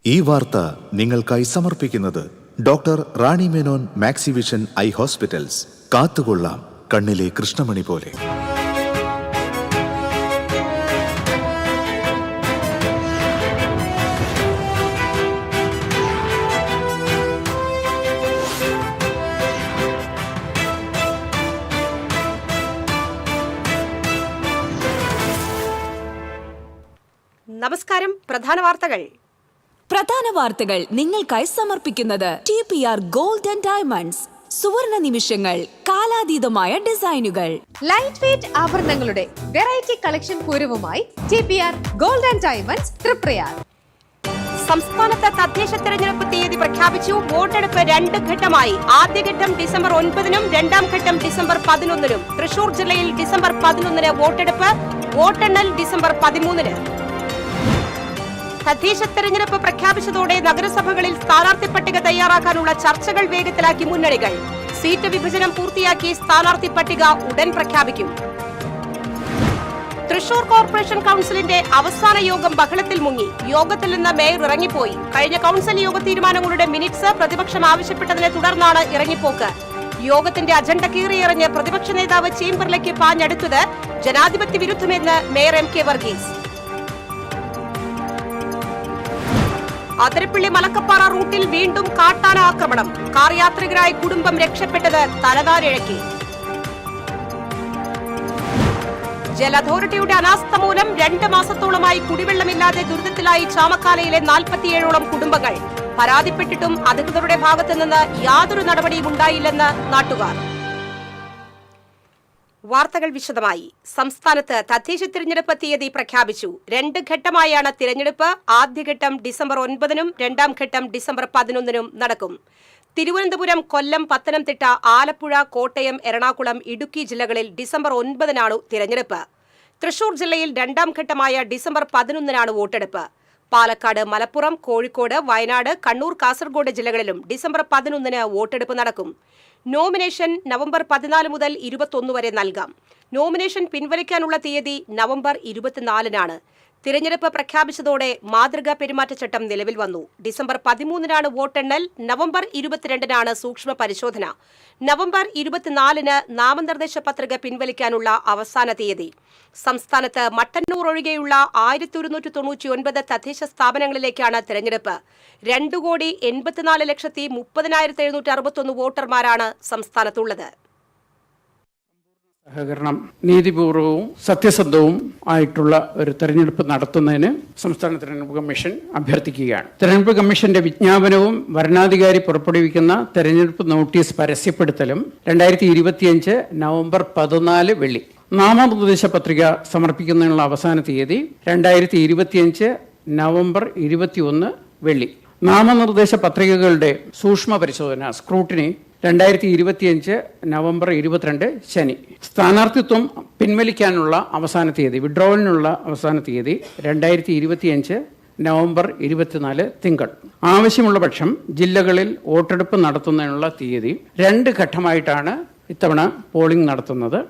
ഈ വാർത്ത നിങ്ങൾക്കായി സമർപ്പിക്കുന്നത് doctor Rani Menon Maxivision I hospitals. കാത്തുകൊള്ളാം കണ്ണിലെ കൃഷ്ണമണി പോലെ. നമസ്കാരം. പ്രധാന വാർത്തകൾ നിങ്ങൾക്കായി സമർപ്പിക്കുന്നത് TPR ഗോൾഡ് ആൻഡ് ഡയമണ്ട്സ്. സുവർണ നിമിഷങ്ങൾ, കാലാതീതമായ ഡിസൈനുകൾ. ലൈറ്റ് വെയ്റ്റ് ആഭരണങ്ങളുടെ വെറൈറ്റി കളക്ഷൻ പൂരവുമായി TPR gold and diamonds Triprayar. സംസ്ഥാനത്ത് തദ്ദേശ തെരഞ്ഞെടുപ്പ് തീയതി പ്രഖ്യാപിച്ചു. വോട്ടെടുപ്പ് 2 ഘട്ടമായി. ആദ്യഘട്ടം ഡിസംബർ 9-നും രണ്ടാം ഘട്ടം ഡിസംബർ 11-നും. തൃശൂർ ജില്ലയിൽ ഡിസംബർ 11-ന് വോട്ടെടുപ്പ്. വോട്ടെണ്ണൽ ഡിസംബർ 13-ന്. തദ്ദേശ തെരഞ്ഞെടുപ്പ് പ്രഖ്യാപിച്ചതോടെ നഗരസഭകളിൽ സ്ഥാനാർത്ഥി പട്ടിക തയ്യാറാക്കാനുള്ള ചർച്ചകൾ വേഗത്തിലാക്കി മുന്നണികൾ. സീറ്റ് വിഭജനം പൂർത്തിയാക്കി സ്ഥാനാർത്ഥി പട്ടിക ഉടൻ പ്രഖ്യാപിക്കും. തൃശൂർ കോർപ്പറേഷൻ കൌൺസിലിന്റെ അവസാന യോഗം ബഹളത്തിൽ മുങ്ങി. യോഗത്തിൽ നിന്ന് മേയർ ഇറങ്ങിപ്പോയി. കഴിഞ്ഞ കൌൺസിൽ യോഗ തീരുമാനങ്ങളുടെ മിനിറ്റ്സ് പ്രതിപക്ഷം ആവശ്യപ്പെട്ടതിനെ തുടർന്നാണ് ഇറങ്ങിപ്പോക്ക്. യോഗത്തിന്റെ അജണ്ട കീറിയെറിഞ്ഞ് പ്രതിപക്ഷ നേതാവ് ചേംബറിലേക്ക് പാഞ്ഞെടുത്തത് ജനാധിപത്യ വിരുദ്ധമെന്ന് മേയർ MK വർഗീസ്. അതിരപ്പള്ളി മലക്കപ്പാറ റൂട്ടിൽ വീണ്ടും കാട്ടാന ആക്രമണം. കാർ യാത്രികരായി കുടുംബം രക്ഷപ്പെട്ടത് തലനാരിഴയ്ക്ക്. ജല അതോറിറ്റിയുടെ അനാസ്ഥ മൂലം 2 മാസത്തോളമായി കുടിവെള്ളമില്ലാതെ ദുരിതത്തിലായി ചാമക്കാലയിലെ 47ഓളം കുടുംബങ്ങൾ. പരാതിപ്പെട്ടിട്ടും അധികൃതരുടെ ഭാഗത്തുനിന്ന് യാതൊരു നടപടിയും ഉണ്ടായില്ലെന്ന് നാട്ടുകാർ. വാർത്തകൾ വിശദമായി. സംസ്ഥാനത്ത് തദ്ദേശ തിരഞ്ഞെടുപ്പ് തീയതി പ്രഖ്യാപിച്ചു. 2 ഘട്ടമായാണ് തിരഞ്ഞെടുപ്പ്. ആദ്യഘട്ടം ഡിസംബർ 9-നും രണ്ടാം ഘട്ടം ഡിസംബർ 11-നും നടക്കും. തിരുവനന്തപുരം, കൊല്ലം, പത്തനംതിട്ട, ആലപ്പുഴ, കോട്ടയം, എറണാകുളം, ഇടുക്കി ജില്ലകളിൽ ഡിസംബർ 9-നാണ് തിരഞ്ഞെടുപ്പ്. തൃശൂർ ജില്ലയിൽ രണ്ടാം ഘട്ടമായ ഡിസംബർ 11-നാണ് വോട്ടെടുപ്പ്. പാലക്കാട്, മലപ്പുറം, കോഴിക്കോട്, വയനാട്, കണ്ണൂർ, കാസർഗോഡ് ജില്ലകളിലും ഡിസംബർ 11-ന് വോട്ടെടുപ്പ് നടക്കും. നോമിനേഷൻ നവംബർ 14 മുതൽ 21 വരെ നൽകാം. നോമിനേഷൻ പിൻവലിക്കാനുള്ള തീയതി നവംബർ 24-നാണ്. തിരഞ്ഞെടുപ്പ് പ്രഖ്യാപിച്ചതോടെ മാതൃകാ പെരുമാറ്റച്ചട്ടം നിലവിൽ വന്നു. ഡിസംബർ 13-നാണ് വോട്ടെണ്ണൽ. നവംബർ 22-നാണ് സൂക്ഷ്മ പരിശോധന. നവംബർ 24-ന് നാമനിർദ്ദേശ പത്രിക പിൻവലിക്കാനുള്ള അവസാന തീയതി. സംസ്ഥാനത്ത് മട്ടന്നൂർ ഒഴികെയുള്ള 1199 തദ്ദേശ സ്ഥാപനങ്ങളിലേക്കാണ് തെരഞ്ഞെടുപ്പ്. 2,84,30,761 വോട്ടർമാരാണ് സംസ്ഥാനത്തുള്ളത്. സഹകരണം, നീതിപൂർവവും സത്യസന്ധവും ആയിട്ടുള്ള ഒരു തെരഞ്ഞെടുപ്പ് നടത്തുന്നതിന് സംസ്ഥാന തെരഞ്ഞെടുപ്പ് കമ്മീഷൻ അഭ്യർത്ഥിക്കുകയാണ്. തെരഞ്ഞെടുപ്പ് കമ്മീഷന്റെ വിജ്ഞാപനവും വരണാധികാരി പുറപ്പെടുവിക്കുന്ന തെരഞ്ഞെടുപ്പ് നോട്ടീസ് പരസ്യപ്പെടുത്തലും 2025 നവംബർ 14 വെള്ളി. നാമനിർദ്ദേശ പത്രിക സമർപ്പിക്കുന്നതിനുള്ള അവസാന തീയതി 2025 നവംബർ 21 വെള്ളി. നാമനിർദ്ദേശ പത്രികകളുടെ സൂക്ഷ്മ പരിശോധന സ്ക്രൂട്ടിനി 2025 നവംബർ 22 ശനി. സ്ഥാനാർത്ഥിത്വം പിൻവലിക്കാനുള്ള അവസാന തീയതി, വിഡ്രോവലിനുള്ള അവസാന തീയതി 2025 നവംബർ 24 തിങ്കൾ. ആവശ്യമുള്ള പക്ഷം ജില്ലകളിൽ വോട്ടെടുപ്പ് നടത്തുന്നതിനുള്ള തീയതി 2 ഘട്ടമായിട്ടാണ് ഇത്തവണ പോളിംഗ് നടത്തുന്നത്.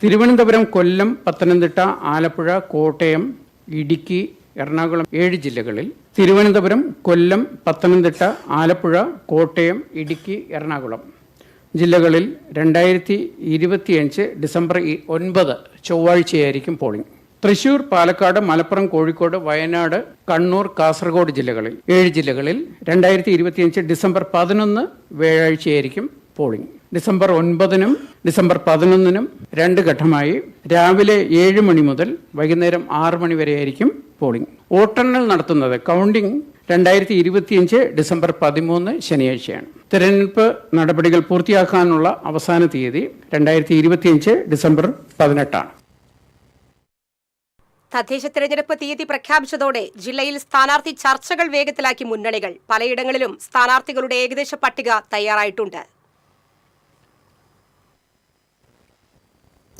തിരുവനന്തപുരം, കൊല്ലം, പത്തനംതിട്ട, ആലപ്പുഴ, കോട്ടയം, ഇടുക്കി, എറണാകുളം 7 ജില്ലകളിൽ. തിരുവനന്തപുരം, കൊല്ലം, പത്തനംതിട്ട, ആലപ്പുഴ, കോട്ടയം, ഇടുക്കി, എറണാകുളം ജില്ലകളിൽ 2025 ഡിസംബർ 9 ചൊവ്വാഴ്ചയായിരിക്കും പോളിംഗ്. തൃശൂർ, പാലക്കാട്, മലപ്പുറം, കോഴിക്കോട്, വയനാട്, കണ്ണൂർ, കാസർഗോഡ് ജില്ലകളിൽ 7 ജില്ലകളിൽ 2025 ഡിസംബർ 11 വ്യാഴാഴ്ചയായിരിക്കും പോളിംഗ്. ഡിസംബർ 9-നും ഡിസംബർ 11-നും 2 ഘട്ടമായി രാവിലെ 7 മണി മുതൽ വൈകുന്നേരം 6 മണി വരെയായിരിക്കും പോളിംഗ്. വോട്ടെണ്ണൽ നടത്തുന്നത് കൗണ്ടിംഗ് 2025 ഡിസംബർ 13 ശനിയാഴ്ചയാണ്. തെരഞ്ഞെടുപ്പ് നടപടികൾ പൂർത്തിയാക്കാനുള്ള അവസാന തീയതി 2025 ഡിസംബർ 18-ആണ്. തദ്ദേശ തെരഞ്ഞെടുപ്പ് തീയതി പ്രഖ്യാപിച്ചതോടെ ജില്ലയിൽ സ്ഥാനാർത്ഥി ചർച്ചകൾ വേഗത്തിലാക്കി മുന്നണികൾ. പലയിടങ്ങളിലും സ്ഥാനാർത്ഥികളുടെ ഏകദേശ പട്ടിക തയ്യാറായിട്ടുണ്ട്.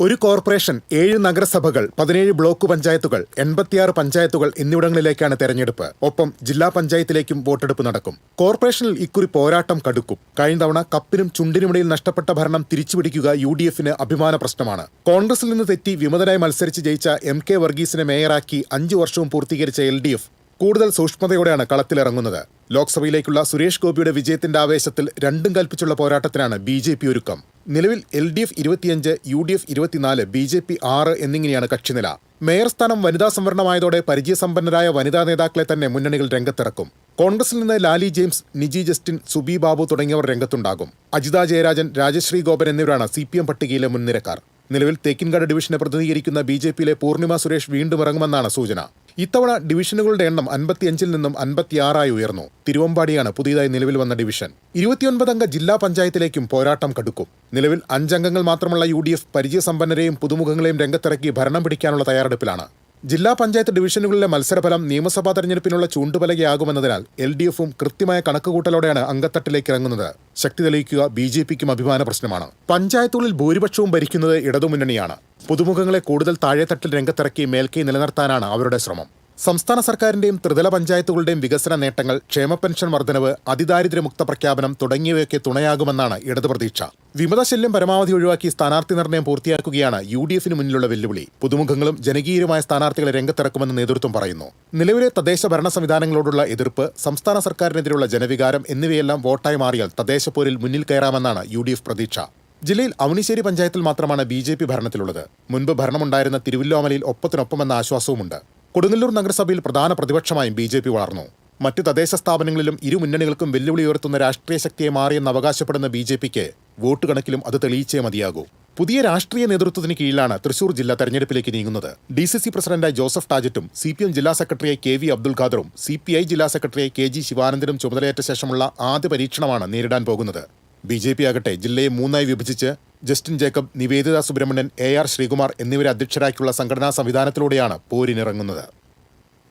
ഒരു കോർപ്പറേഷൻ 7 നഗരസഭകൾ 17 ബ്ലോക്ക് പഞ്ചായത്തുകൾ 86 പഞ്ചായത്തുകൾ എന്നിവിടങ്ങളിലേക്കാണ് തെരഞ്ഞെടുപ്പ്. ഒപ്പം ജില്ലാ പഞ്ചായത്തിലേക്കും വോട്ടെടുപ്പ് നടക്കും. കോർപ്പറേഷനിൽ ഇക്കുറി പോരാട്ടം കടുക്കും. കഴിഞ്ഞ തവണ കപ്പിനും ചുണ്ടിനുമിടയിൽ നഷ്ടപ്പെട്ട ഭരണം തിരിച്ചുപിടിക്കുക UDFന് അഭിമാന പ്രശ്നമാണ്. കോൺഗ്രസിൽ നിന്ന് തെറ്റി വിമതനായി മത്സരിച്ച് ജയിച്ച MK വർഗീസിനെ മേയറാക്കി 5 വർഷവും പൂർത്തീകരിച്ച LDF കൂടുതൽ സൂക്ഷ്മതയോടെയാണ് കളത്തിലിറങ്ങുന്നത്. ലോക്സഭയിലേക്കുള്ള സുരേഷ് ഗോപിയുടെ വിജയത്തിന്റെ ആവേശത്തിൽ രണ്ടും കൽപ്പിച്ചുള്ള പോരാട്ടത്തിനാണ് BJP ഒരുക്കം. നിലവിൽ LDF 25, UDF 24, BJP 6 എന്നിങ്ങനെയാണ് കക്ഷിനില. മേയർ സ്ഥാനം വനിതാ സംവരണമായതോടെ പരിചയസമ്പന്നരായ വനിതാ നേതാക്കളെ തന്നെ മുന്നണികൾ രംഗത്തിറക്കും. കോൺഗ്രസിൽ നിന്ന് ലാലി ജെയിംസ്, നിജി ജസ്റ്റിൻ, സുബി ബാബു തുടങ്ങിയവർ രംഗത്തുണ്ടാകും. അജിത ജയരാജൻ, രാജശ്രീ ഗോപൻ എന്നിവരാണ് CPM പട്ടികയിലെ മുൻനിരക്കാർ. നിലവിൽ തേക്കിൻകാട് ഡിവിഷനെ പ്രതിനിധീകരിക്കുന്ന BJPയിലെ പൂർണിമ സുരേഷ് വീണ്ടും ഇറങ്ങുമെന്നാണ് സൂചന. ഇത്തവണ ഡിവിഷനുകളുടെ എണ്ണം 55 നിന്നും 56 ഉയർന്നു. തിരുവമ്പാടിയാണ് പുതിയതായി നിലവിൽ വന്ന ഡിവിഷൻ. 29 അംഗ ജില്ലാ പഞ്ചായത്തിലേക്കും പോരാട്ടം കടുക്കും. നിലവിൽ 5 അംഗങ്ങൾ മാത്രമുള്ള UDF പരിചയസമ്പന്നരെയും പുതുമുഖങ്ങളെയും രംഗത്തിറക്കി ഭരണം പിടിക്കാനുള്ള തയ്യാറെടുപ്പിലാണ്. ജില്ലാ പഞ്ചായത്ത് ഡിവിഷനുകളിലെ മത്സരഫലം നിയമസഭാ തെരഞ്ഞെടുപ്പിനുള്ള ചൂണ്ടുപലകയാകുമെന്നതിനാൽ LDFും കൃത്യമായ കണക്കുകൂട്ടലോടെയാണ് അംഗത്തട്ടിലേക്ക് ഇറങ്ങുന്നത്. ശക്തി തെളിയിക്കുക BJPക്കും അഭിമാന പ്രശ്നമാണ്. പഞ്ചായത്തുകളിൽ ഭൂരിപക്ഷവും ഭരിക്കുന്നത് ഇടതുമുന്നണിയാണ്. പുതുമുഖങ്ങളെ കൂടുതൽ താഴെത്തട്ടിൽ രംഗത്തിറക്കി മേൽക്കൈ നിലനിർത്താനാണ് അവരുടെ ശ്രമം. സംസ്ഥാന സർക്കാരിന്റെയും ത്രിതല പഞ്ചായത്തുകളുടെയും വികസന നേട്ടങ്ങൾ, ക്ഷേമ പെൻഷൻ വർധനവ്, അതിദാരിദ്ര്യമുക്ത പ്രഖ്യാപനം തുടങ്ങിയവയൊക്കെ തുണയാകുമെന്നാണ് ഇടതു പ്രതീക്ഷ. വിമതശല്യം പരമാവധി ഒഴിവാക്കി സ്ഥാനാർത്ഥി നിർണയം പൂർത്തിയാക്കുകയാണ് UDFന് മുന്നിലുള്ള വെല്ലുവിളി. പുതുമുഖങ്ങളും ജനകീയരുമായ സ്ഥാനാർത്ഥികളെ രംഗത്തിറക്കുമെന്ന് നേതൃത്വം പറയുന്നു. നിലവിലെ തദ്ദേശ ഭരണ സംവിധാനങ്ങളോടുള്ള എതിർപ്പ്, സംസ്ഥാന സർക്കാരിനെതിരെയുള്ള ജനവികാരം എന്നിവയെല്ലാം വോട്ടായി മാറിയാൽ തദ്ദേശപ്പോരിൽ മുന്നിൽ കയറാമെന്നാണ് UDF പ്രതീക്ഷ. ജില്ലയിൽ അവനിശ്ശേരി പഞ്ചായത്തിൽ മാത്രമാണ് BJP ഭരണത്തിലുള്ളത്. മുൻപ് ഭരണമുണ്ടായിരുന്ന തിരുവല്ലോമലയിൽ ഒപ്പത്തിനൊപ്പമെന്ന ആശ്വാസവുമുണ്ട്. കൊടുങ്ങല്ലൂർ നഗരസഭയിൽ പ്രധാന പ്രതിപക്ഷമായും BJP വളർന്നു. മറ്റ് തദ്ദേശ സ്ഥാപനങ്ങളിലും ഇരു മുന്നണികൾക്കും വെല്ലുവിളി ഉയർത്തുന്ന രാഷ്ട്രീയ ശക്തിയെ മാറിയെന്ന് അവകാശപ്പെടുന്ന BJPക്ക് വോട്ട് കണക്കിലും അത് തെളിയിച്ചേ മതിയാകൂ. പുതിയ രാഷ്ട്രീയ നേതൃത്വത്തിന് കീഴിലാണ് തൃശൂർ ജില്ല തെരഞ്ഞെടുപ്പിലേക്ക് നീങ്ങുന്നത്. DCC പ്രസിഡന്റായി ജോസഫ് ടാജറ്റും CPM ജില്ലാ സെക്രട്ടറിയായി KV അബ്ദുൽ ഖാദറും CPI ജില്ലാ സെക്രട്ടറിയായി KG ശിവാനന്ദനും ചുമതലയേറ്റ ശേഷമുള്ള ആദ്യ പരീക്ഷണമാണ് നേരിടാൻ പോകുന്നത്. BJP ആകട്ടെ ജില്ലയെ 3ആയി വിഭജിച്ച് ജസ്റ്റിൻ ജേക്കബ്, നിവേദിത സുബ്രഹ്മണ്യൻ, AR ശ്രീകുമാർ എന്നിവരെ അധ്യക്ഷരാക്കിയുള്ള സംഘടനാ സംവിധാനത്തിലൂടെയാണ് പോരിനിറങ്ങുന്നത്.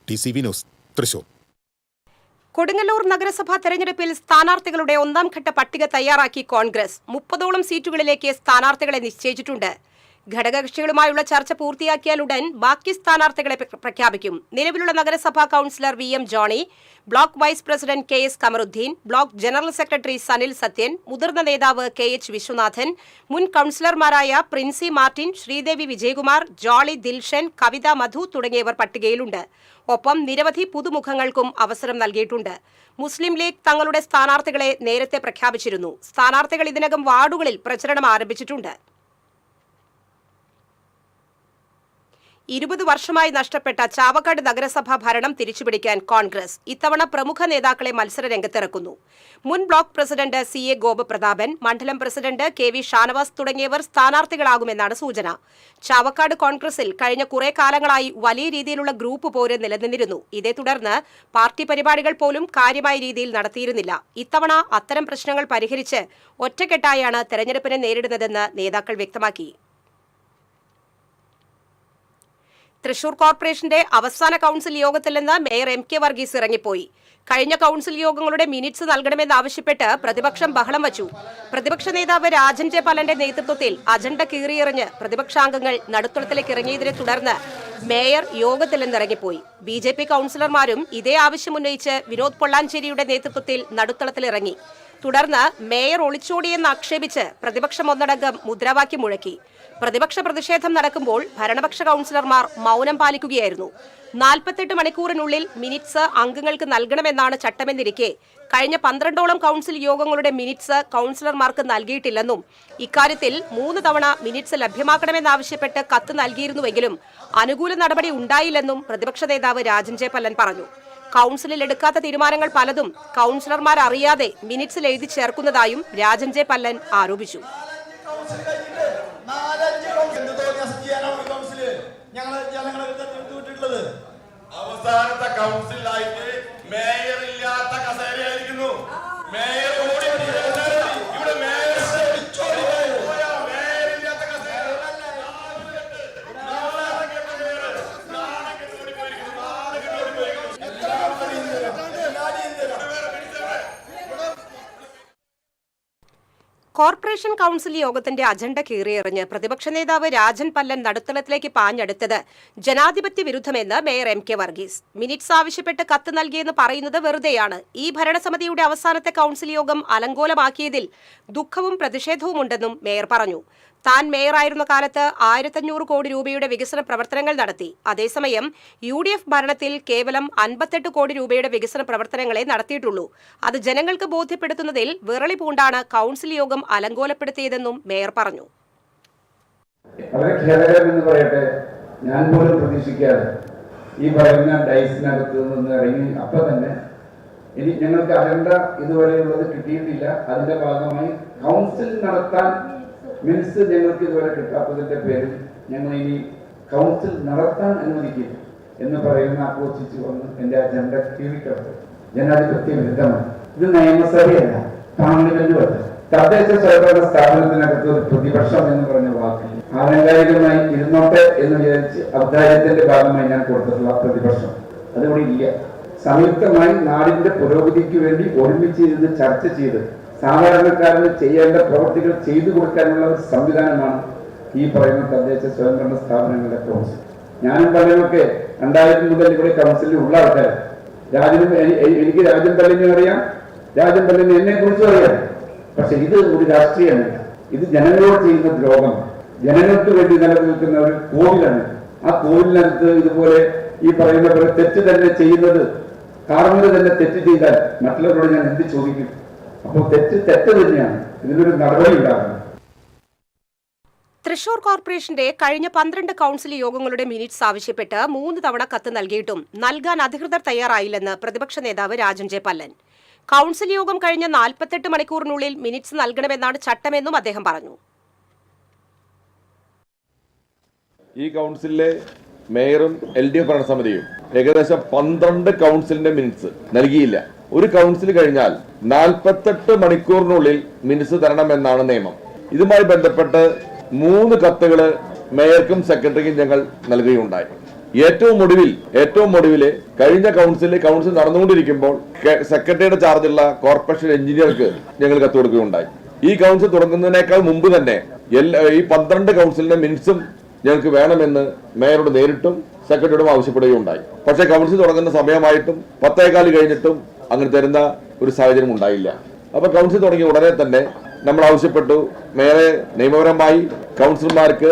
TCV news, Thrissur. കൊടുങ്ങല്ലൂർ നഗരസഭാ തെരഞ്ഞെടുപ്പിൽ സ്ഥാനാർത്ഥികളുടെ 1ാം ഘട്ട പട്ടിക തയ്യാറാക്കി കോൺഗ്രസ്. 30ഓളം സീറ്റുകളിലേക്ക് സ്ഥാനാർത്ഥികളെ നിശ്ചയിച്ചിട്ടുണ്ട്. ഘടകകക്ഷികളുമായുള്ള ചർച്ച പൂർത്തിയാക്കിയാലുടൻ ബാക്കി സ്ഥാനാർത്ഥികളെ പ്രഖ്യാപിക്കും. നിലവിലുള്ള നഗരസഭാ councillor VM Johny, block vice president KS Kamaruddin, block general secretary Sanil Sathyan, മുതിർന്ന നേതാവ് KH വിശ്വനാഥൻ, മുൻ കൌൺസിലർമാരായ പ്രിൻസി മാർട്ടിൻ, ശ്രീദേവി വിജയകുമാർ, ജോളി ദിൽഷൻ, കവിത മധു തുടങ്ങിയവർ പട്ടികയിലുണ്ട്. ഒപ്പം നിരവധി പുതുമുഖങ്ങൾക്കും അവസരം നൽകിയിട്ടുണ്ട്. മുസ്ലിം ലീഗ് തങ്ങളുടെ സ്ഥാനാർത്ഥികളെ നേരത്തെ പ്രഖ്യാപിച്ചിരുന്നു. സ്ഥാനാർത്ഥികൾ ഇതിനകം വാർഡുകളിൽ പ്രചരണം ആരംഭിച്ചിട്ടുണ്ട്. 20 വർഷമായി നഷ്ടപ്പെട്ട ചാവക്കാട് നഗരസഭാ ഭരണം തിരിച്ചുപിടിക്കാൻ കോൺഗ്രസ് ഇത്തവണ പ്രമുഖ നേതാക്കളെ മത്സര രംഗത്തിറക്കുന്നു. മുൻ ബ്ലോക്ക് പ്രസിഡന്റ് CA ഗോപപ്രതാപൻ, മണ്ഡലം പ്രസിഡന്റ് KV ഷാനവാസ് തുടങ്ങിയവർ സ്ഥാനാർത്ഥികളാകുമെന്നാണ് സൂചന. ചാവക്കാട് കോൺഗ്രസിൽ കഴിഞ്ഞ കുറെ കാലങ്ങളായി വലിയ രീതിയിലുള്ള ഗ്രൂപ്പ് പോര് നിലനിന്നിരുന്നു. ഇതേ തുടർന്ന് പാർട്ടി പരിപാടികൾ പോലും കാര്യമായ രീതിയിൽ നടത്തിയിരുന്നില്ല. ഇത്തവണ അത്തരം പ്രശ്നങ്ങൾ പരിഹരിച്ച് ഒറ്റക്കെട്ടായാണ് തെരഞ്ഞെടുപ്പിനെ നേരിടുന്നതെന്ന് നേതാക്കൾ വ്യക്തമാക്കി. തൃശൂർ കോർപ്പറേഷന്റെ അവസാന കൌൺസിൽ യോഗത്തിൽ നിന്ന് മേയർ MK വർഗീസ് ഇറങ്ങിപ്പോയി. കഴിഞ്ഞ കൌൺസിൽ യോഗങ്ങളുടെ മിനിറ്റ്സ് നൽകണമെന്നാവശ്യപ്പെട്ട് പ്രതിപക്ഷം ബഹളം വച്ചു. പ്രതിപക്ഷ നേതാവ് രാജൻ ജെ പല്ലന്റെ നേതൃത്വത്തിൽ അജണ്ട കീറിയെറിഞ്ഞ് പ്രതിപക്ഷാംഗങ്ങൾ നടുത്തളത്തിലേക്ക് ഇറങ്ങിയതിനെ തുടർന്ന് മേയർ യോഗത്തിൽ നിന്ന് ഇറങ്ങിപ്പോയി. BJP കൌൺസിലർമാരും ഇതേ ആവശ്യം ഉന്നയിച്ച് വിനോദ് പൊള്ളാഞ്ചേരിയുടെ നേതൃത്വത്തിൽ നടുത്തളത്തിലിറങ്ങി. തുടർന്ന് മേയർ ഒളിച്ചോടിയെന്ന് ആക്ഷേപിച്ച് പ്രതിപക്ഷം ഒന്നടങ്കം മുദ്രാവാക്യം മുഴക്കി. പ്രതിപക്ഷ പ്രതിഷേധം നടക്കുമ്പോൾ ഭരണപക്ഷ കൌൺസിലർമാർ മൗനം പാലിക്കുകയായിരുന്നു. 48 മണിക്കൂറിനുള്ളിൽ മിനിറ്റ്സ് അംഗങ്ങൾക്ക് നൽകണമെന്നാണ് ചട്ടമെന്നിരിക്കെ കഴിഞ്ഞ 12ഓളം കൌൺസിൽ യോഗങ്ങളുടെ മിനിറ്റ്സ് കൌൺസിലർമാർക്ക് നൽകിയിട്ടില്ലെന്നും ഇക്കാര്യത്തിൽ 3 തവണ മിനിറ്റ്സ് ലഭ്യമാക്കണമെന്നാവശ്യപ്പെട്ട് കത്ത് നൽകിയിരുന്നുവെങ്കിലും അനുകൂല നടപടി ഉണ്ടായില്ലെന്നും പ്രതിപക്ഷ നേതാവ് രാജൻ ജെ പല്ലൻ പറഞ്ഞു. കൌൺസിലിൽ എടുക്കാത്ത തീരുമാനങ്ങൾ പലതും കൌൺസിലർമാർ അറിയാതെ മിനിറ്റ്സിൽ എഴുതി ചേർക്കുന്നതായും രാജൻ ജെ പല്ലൻ ആരോപിച്ചു. അവസാനത്തെ കൗൺസിലായിട്ട് മേയർ ഇല്ലാത്ത കസേരയായിരിക്കുന്നു. മേയർ ഇവിടെ മേയറില്ലാത്ത കസേര കോർപ്പറേഷൻ കൌൺസിൽ യോഗത്തിന്റെ അജണ്ട കീറിയെറിഞ്ഞ് പ്രതിപക്ഷ നേതാവ് രാജൻ പല്ലൻ നടുത്തളത്തിലേക്ക് പാഞ്ഞടുത്തത് ജനാധിപത്യ വിരുദ്ധമെന്ന് മേയർ M.K. വർഗീസ്. മിനിറ്റ്സ് ആവശ്യപ്പെട്ട് കത്ത് നൽകിയെന്ന് പറയുന്നത് വെറുതെയാണ്. ഈ ഭരണസമിതിയുടെ അവസാനത്തെ കൌൺസിൽ യോഗം അലങ്കോലമാക്കിയതിൽ ദുഃഖവും പ്രതിഷേധവുമുണ്ടെന്നും മേയർ പറഞ്ഞു. താൻ മേയറായിരുന്ന കാലത്ത് 1500 കോടി രൂപയുടെ വികസന പ്രവർത്തനങ്ങൾ നടത്തി. അതേസമയം UDF ഭരണത്തിൽ കേവലം 58 കോടി രൂപയുടെ വികസന പ്രവർത്തനങ്ങളെ നടത്തിയിട്ടുള്ളൂ. അത് ജനങ്ങൾക്ക് ബോധ്യപ്പെടുത്തുന്നതിൽ വിറളി പൂണ്ടാണ് കൌൺസിൽ യോഗം അലങ്കോലപ്പെടുത്തിയതെന്നും മേയർ പറഞ്ഞു. വളരെ ഖേദകരമെന്ന് പറയട്ടെ, ഞാൻ പോലും പ്രതീക്ഷിക്കാതെ ഈ പറയുന്ന ഡൈസിനകത്ത് നിന്ന് ഇറങ്ങി അപ്പം തന്നെ ഞങ്ങൾക്ക് അജണ്ട ഇതുവരെയുള്ളത് കിട്ടിയിട്ടില്ല. അതിന്റെ ഭാഗമായി കൗൺസിൽ നടത്താൻ മിനിറ്റ്സ് ഞങ്ങൾക്ക് ഇതുവരെ കിട്ടാത്തതിന്റെ പേരിൽ ഞങ്ങൾ ഇനി കൗൺസിൽ നടത്താൻ അനുവദിക്കില്ല എന്ന് പറയുന്ന ആഘോഷിച്ചു വന്ന് എന്റെ അജണ്ട കീഴിക്കടത്ത് ജനാധിപത്യ വിരുദ്ധമാണ്. ഇത് നിയമസഭയല്ല, പാർലമെന്റുമല്ല. തദ്ദേശ സ്വയംഭരണ സ്ഥാപനത്തിനകത്ത് ഒരു പ്രതിപക്ഷം എന്ന് പറഞ്ഞ വാക്കിൽ ആലങ്കാരികമായി ഇരുന്നോട്ടെ എന്ന് വിചാരിച്ച് ഔദാര്യത്തിന്റെ ഭാഗമായി ഞാൻ കൊടുത്തിട്ടുള്ള പ്രതിപക്ഷം അതുകൂടി ഇല്ല. സംയുക്തമായി നാടിന്റെ പുരോഗതിക്ക് വേണ്ടി ഒരുമിച്ച് ഇരുന്ന് ചർച്ച ചെയ്ത് സാധാരണക്കാരന് ചെയ്യേണ്ട പ്രവൃത്തികൾ ചെയ്തു കൊടുക്കാനുള്ള ഒരു സംവിധാനമാണ് ഈ പറയുന്ന തദ്ദേശ സ്വയംഭരണ സ്ഥാപനങ്ങളുടെ കൗൺസിൽ. ഞാനും പലരുമൊക്കെ 2000 മുതൽ ഇവിടെ കൗൺസിലിൽ ഉള്ള ആൾക്കാർ. എനിക്ക് രാജൻ പല്ലിനെ അറിയാം, രാജൻ പല്ലിനെ എന്നെ കുറിച്ചും അറിയാം. പക്ഷെ ഇത് ഒരു രാഷ്ട്രീയമല്ല, ഇത് ജനങ്ങളോട് ചെയ്യുന്ന ദ്രോഹം. ജനങ്ങൾക്ക് വേണ്ടി നിലനിൽക്കുന്ന ഒരു കോവിലാണ്. ആ കോവിലിനകത്ത് ഇതുപോലെ ഈ പറയുന്ന പോലെ തെറ്റ് തന്നെ ചെയ്യുന്നത്, കാർമിക തന്നെ തെറ്റ് ചെയ്താൽ മറ്റുള്ളവരോട് ഞാൻ എന്ത് ചോദിക്കും? അപ്പോൾ തെറ്റ് തന്നെയാണ്. ഇതിനൊരു നടപടി ഉണ്ടാകണം. തൃശൂർ കോർപ്പറേഷന്റെ കഴിഞ്ഞ 12 കൌൺസിൽ യോഗങ്ങളുടെ മിനിറ്റ്സ് ആവശ്യപ്പെട്ട് 3 തവണ കത്ത് നൽകിയിട്ടും നൽകാൻ അധികൃതർ തയ്യാറായില്ലെന്ന് പ്രതിപക്ഷ നേതാവ് രാജൻ ജെ പല്ലൻ. കൌൺസിൽ യോഗം കഴിഞ്ഞ 48 മണിക്കൂറിനുള്ളിൽ മിനിറ്റ്സ് നൽകണമെന്നാണ് ചട്ടമെന്നും അദ്ദേഹം പറഞ്ഞു. ഈ കൗൺസിലിലെ മേയറും LDF ഭരണസമിതിയും ഏകദേശം 12 കൗൺസിലിന്റെ മിനിറ്റ്സ് നൽകിയില്ല. ഒരു കൗൺസിൽ കഴിഞ്ഞാൽ 48 മണിക്കൂറിനുള്ളിൽ മിനിറ്റ്സ് തരണമെന്നാണ് നിയമം. ഇതുമായി ബന്ധപ്പെട്ട് 3 കത്തുകൾ മേയർക്കും സെക്രട്ടറിക്കും ഞങ്ങൾ നൽകുകയുണ്ടായി. ഏറ്റവും ഒടുവിൽ കഴിഞ്ഞ കൗൺസിൽ നടന്നുകൊണ്ടിരിക്കുമ്പോൾ സെക്രട്ടറിയുടെ ചാർജുള്ള കോർപ്പറേഷൻ എഞ്ചിനീയർക്ക് ഞങ്ങൾ കത്ത് കൊടുക്കുകയുണ്ടായി. ഈ കൗൺസിൽ തുടങ്ങുന്നതിനേക്കാൾ മുമ്പ് തന്നെ ഈ 12 കൗൺസിലിന്റെ മിനിറ്റ്സും ഞങ്ങൾക്ക് വേണമെന്ന് മേയറോട് നേരിട്ടും സെക്രട്ടറിയോടും ആവശ്യപ്പെടുകയുണ്ടായി. പക്ഷേ കൗൺസിൽ തുടങ്ങുന്ന സമയമായിട്ടും 10:15 കഴിഞ്ഞിട്ടും അങ്ങനെ തരുന്ന ഒരു സാഹചര്യം ഉണ്ടായില്ല. അപ്പൊ കൗൺസിൽ തുടങ്ങിയ ഉടനെ തന്നെ നമ്മൾ ആവശ്യപ്പെട്ടു, മേയറെ നിയമപരമായി കൗൺസിലർമാർക്ക്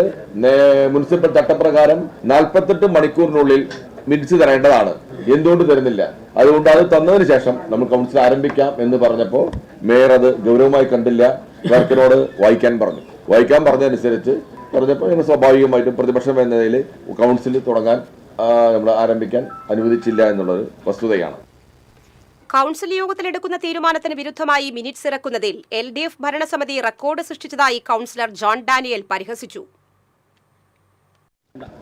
മുനിസിപ്പൽ ചട്ടപ്രകാരം 48 മണിക്കൂറിനുള്ളിൽ മിനിറ്റ്സ് തരേണ്ടതാണ്. എന്തുകൊണ്ട് തരുന്നില്ല? അതുകൊണ്ട് അത് തന്നതിന് ശേഷം നമ്മൾ കൗൺസിൽ ആരംഭിക്കാം എന്ന് പറഞ്ഞപ്പോൾ മേയർ അത് ഗൗരവമായി കണ്ടില്ല. ക്ലർക്കിനോട് വായിക്കാൻ പറഞ്ഞതനുസരിച്ച് പറഞ്ഞപ്പോൾ ഞങ്ങൾ സ്വാഭാവികമായിട്ടും പ്രതിപക്ഷം എന്ന നിലയിൽ കൗൺസിൽ തുടങ്ങാൻ നമ്മൾ ആരംഭിക്കാൻ അനുവദിച്ചില്ല എന്നുള്ളത് വസ്തുതയാണ്. കൌൺസിൽ യോഗത്തിലെടുക്കുന്ന തീരുമാനത്തിന് വിരുദ്ധമായി മിനിറ്റ്സ് ഇറക്കുന്നതിൽ LDF ഭരണസമിതി റെക്കോർഡ് സൃഷ്ടിച്ചതായി കൌൺസിലർ ജോൺ ഡാനിയൽ പരിഹസിച്ചു.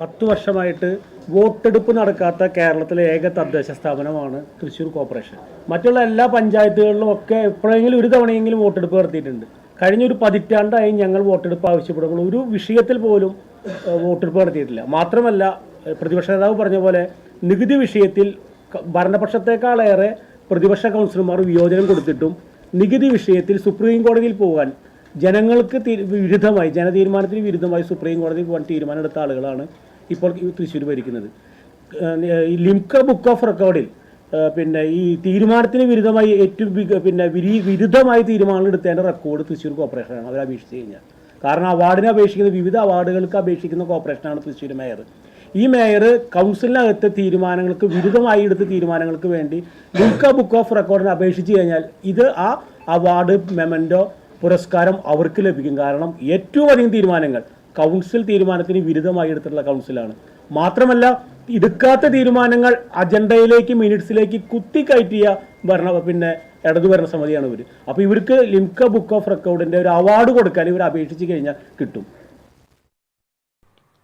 10 വർഷമായിട്ട് വോട്ടെടുപ്പ് നടക്കാത്ത കേരളത്തിലെ ഏക തദ്ദേശ സ്ഥാപനമാണ് തൃശ്ശൂർ കോർപ്പറേഷൻ. മറ്റുള്ള എല്ലാ പഞ്ചായത്തുകളിലും ഒക്കെ എപ്പോഴെങ്കിലും ഒരു തവണയെങ്കിലും വോട്ടെടുപ്പ് നടത്തിയിട്ടുണ്ട്. കഴിഞ്ഞൊരു 10 പതിറ്റാണ്ടായി ഞങ്ങൾ വോട്ടെടുപ്പ് ആവശ്യപ്പെടുമ്പോൾ ഒരു വിഷയത്തിൽ പോലും വോട്ടെടുപ്പ് നടത്തിയിട്ടില്ല. മാത്രമല്ല, പ്രതിപക്ഷ നേതാവ് പറഞ്ഞ പോലെ നികുതി വിഷയത്തിൽ ഭരണപക്ഷത്തെക്കാളേറെ പ്രതിപക്ഷ കൗൺസിലർമാർ വിയോജനം കൊടുത്തിട്ടും നികുതി വിഷയത്തിൽ സുപ്രീം കോടതിയിൽ പോകാൻ ജനങ്ങൾക്ക് വിരുദ്ധമായി, ജനതീരുമാനത്തിന് വിരുദ്ധമായി സുപ്രീം കോടതിയിൽ പോകാൻ തീരുമാനമെടുത്ത ആളുകളാണ് ഇപ്പോൾ തൃശ്ശൂർ ഭരിക്കുന്നത്. ഈ ലിംക ബുക്ക് ഓഫ് റെക്കോർഡിൽ ഈ തീരുമാനത്തിന് വിരുദ്ധമായി ഏറ്റവും വിരുദ്ധമായി തീരുമാനങ്ങൾ എടുത്തതിൻ്റെ റെക്കോർഡ് തൃശ്ശൂർ കോർപ്പറേഷനാണ് അവർ അപേക്ഷിച്ച് കഴിഞ്ഞാൽ. കാരണം അവാർഡിനെ അപേക്ഷിക്കുന്ന, വിവിധ അവാർഡുകൾക്ക് അപേക്ഷിക്കുന്ന കോർപ്പറേഷനാണ് തൃശ്ശൂർ മേയർ. ഈ മേയർ കൗൺസിലിനകത്ത് തീരുമാനങ്ങൾക്ക് വിരുദ്ധമായി എടുത്ത തീരുമാനങ്ങൾക്ക് വേണ്ടി ലിംക ബുക്ക് ഓഫ് റെക്കോർഡിന് അപേക്ഷിച്ച് കഴിഞ്ഞാൽ ഇത് ആ അവാർഡ്, മെമൻറ്റോ, പുരസ്കാരം അവർക്ക് ലഭിക്കും. കാരണം ഏറ്റവും അധികം തീരുമാനങ്ങൾ കൗൺസിൽ തീരുമാനത്തിന് വിരുദ്ധമായി എടുത്തിട്ടുള്ള കൗൺസിലാണ്. മാത്രമല്ല, എടുക്കാത്ത തീരുമാനങ്ങൾ അജണ്ടയിലേക്ക്, മിനിറ്റ്സിലേക്ക് കുത്തിക്കയറ്റിയ ഇടതു ഭരണസമിതിയാണ് ഇവർ. അപ്പോൾ ഇവർക്ക് ലിംക ബുക്ക് ഓഫ് റെക്കോർഡിൻ്റെ ഒരു അവാർഡ് കൊടുക്കാൻ ഇവർ അപേക്ഷിച്ച് കഴിഞ്ഞാൽ കിട്ടും.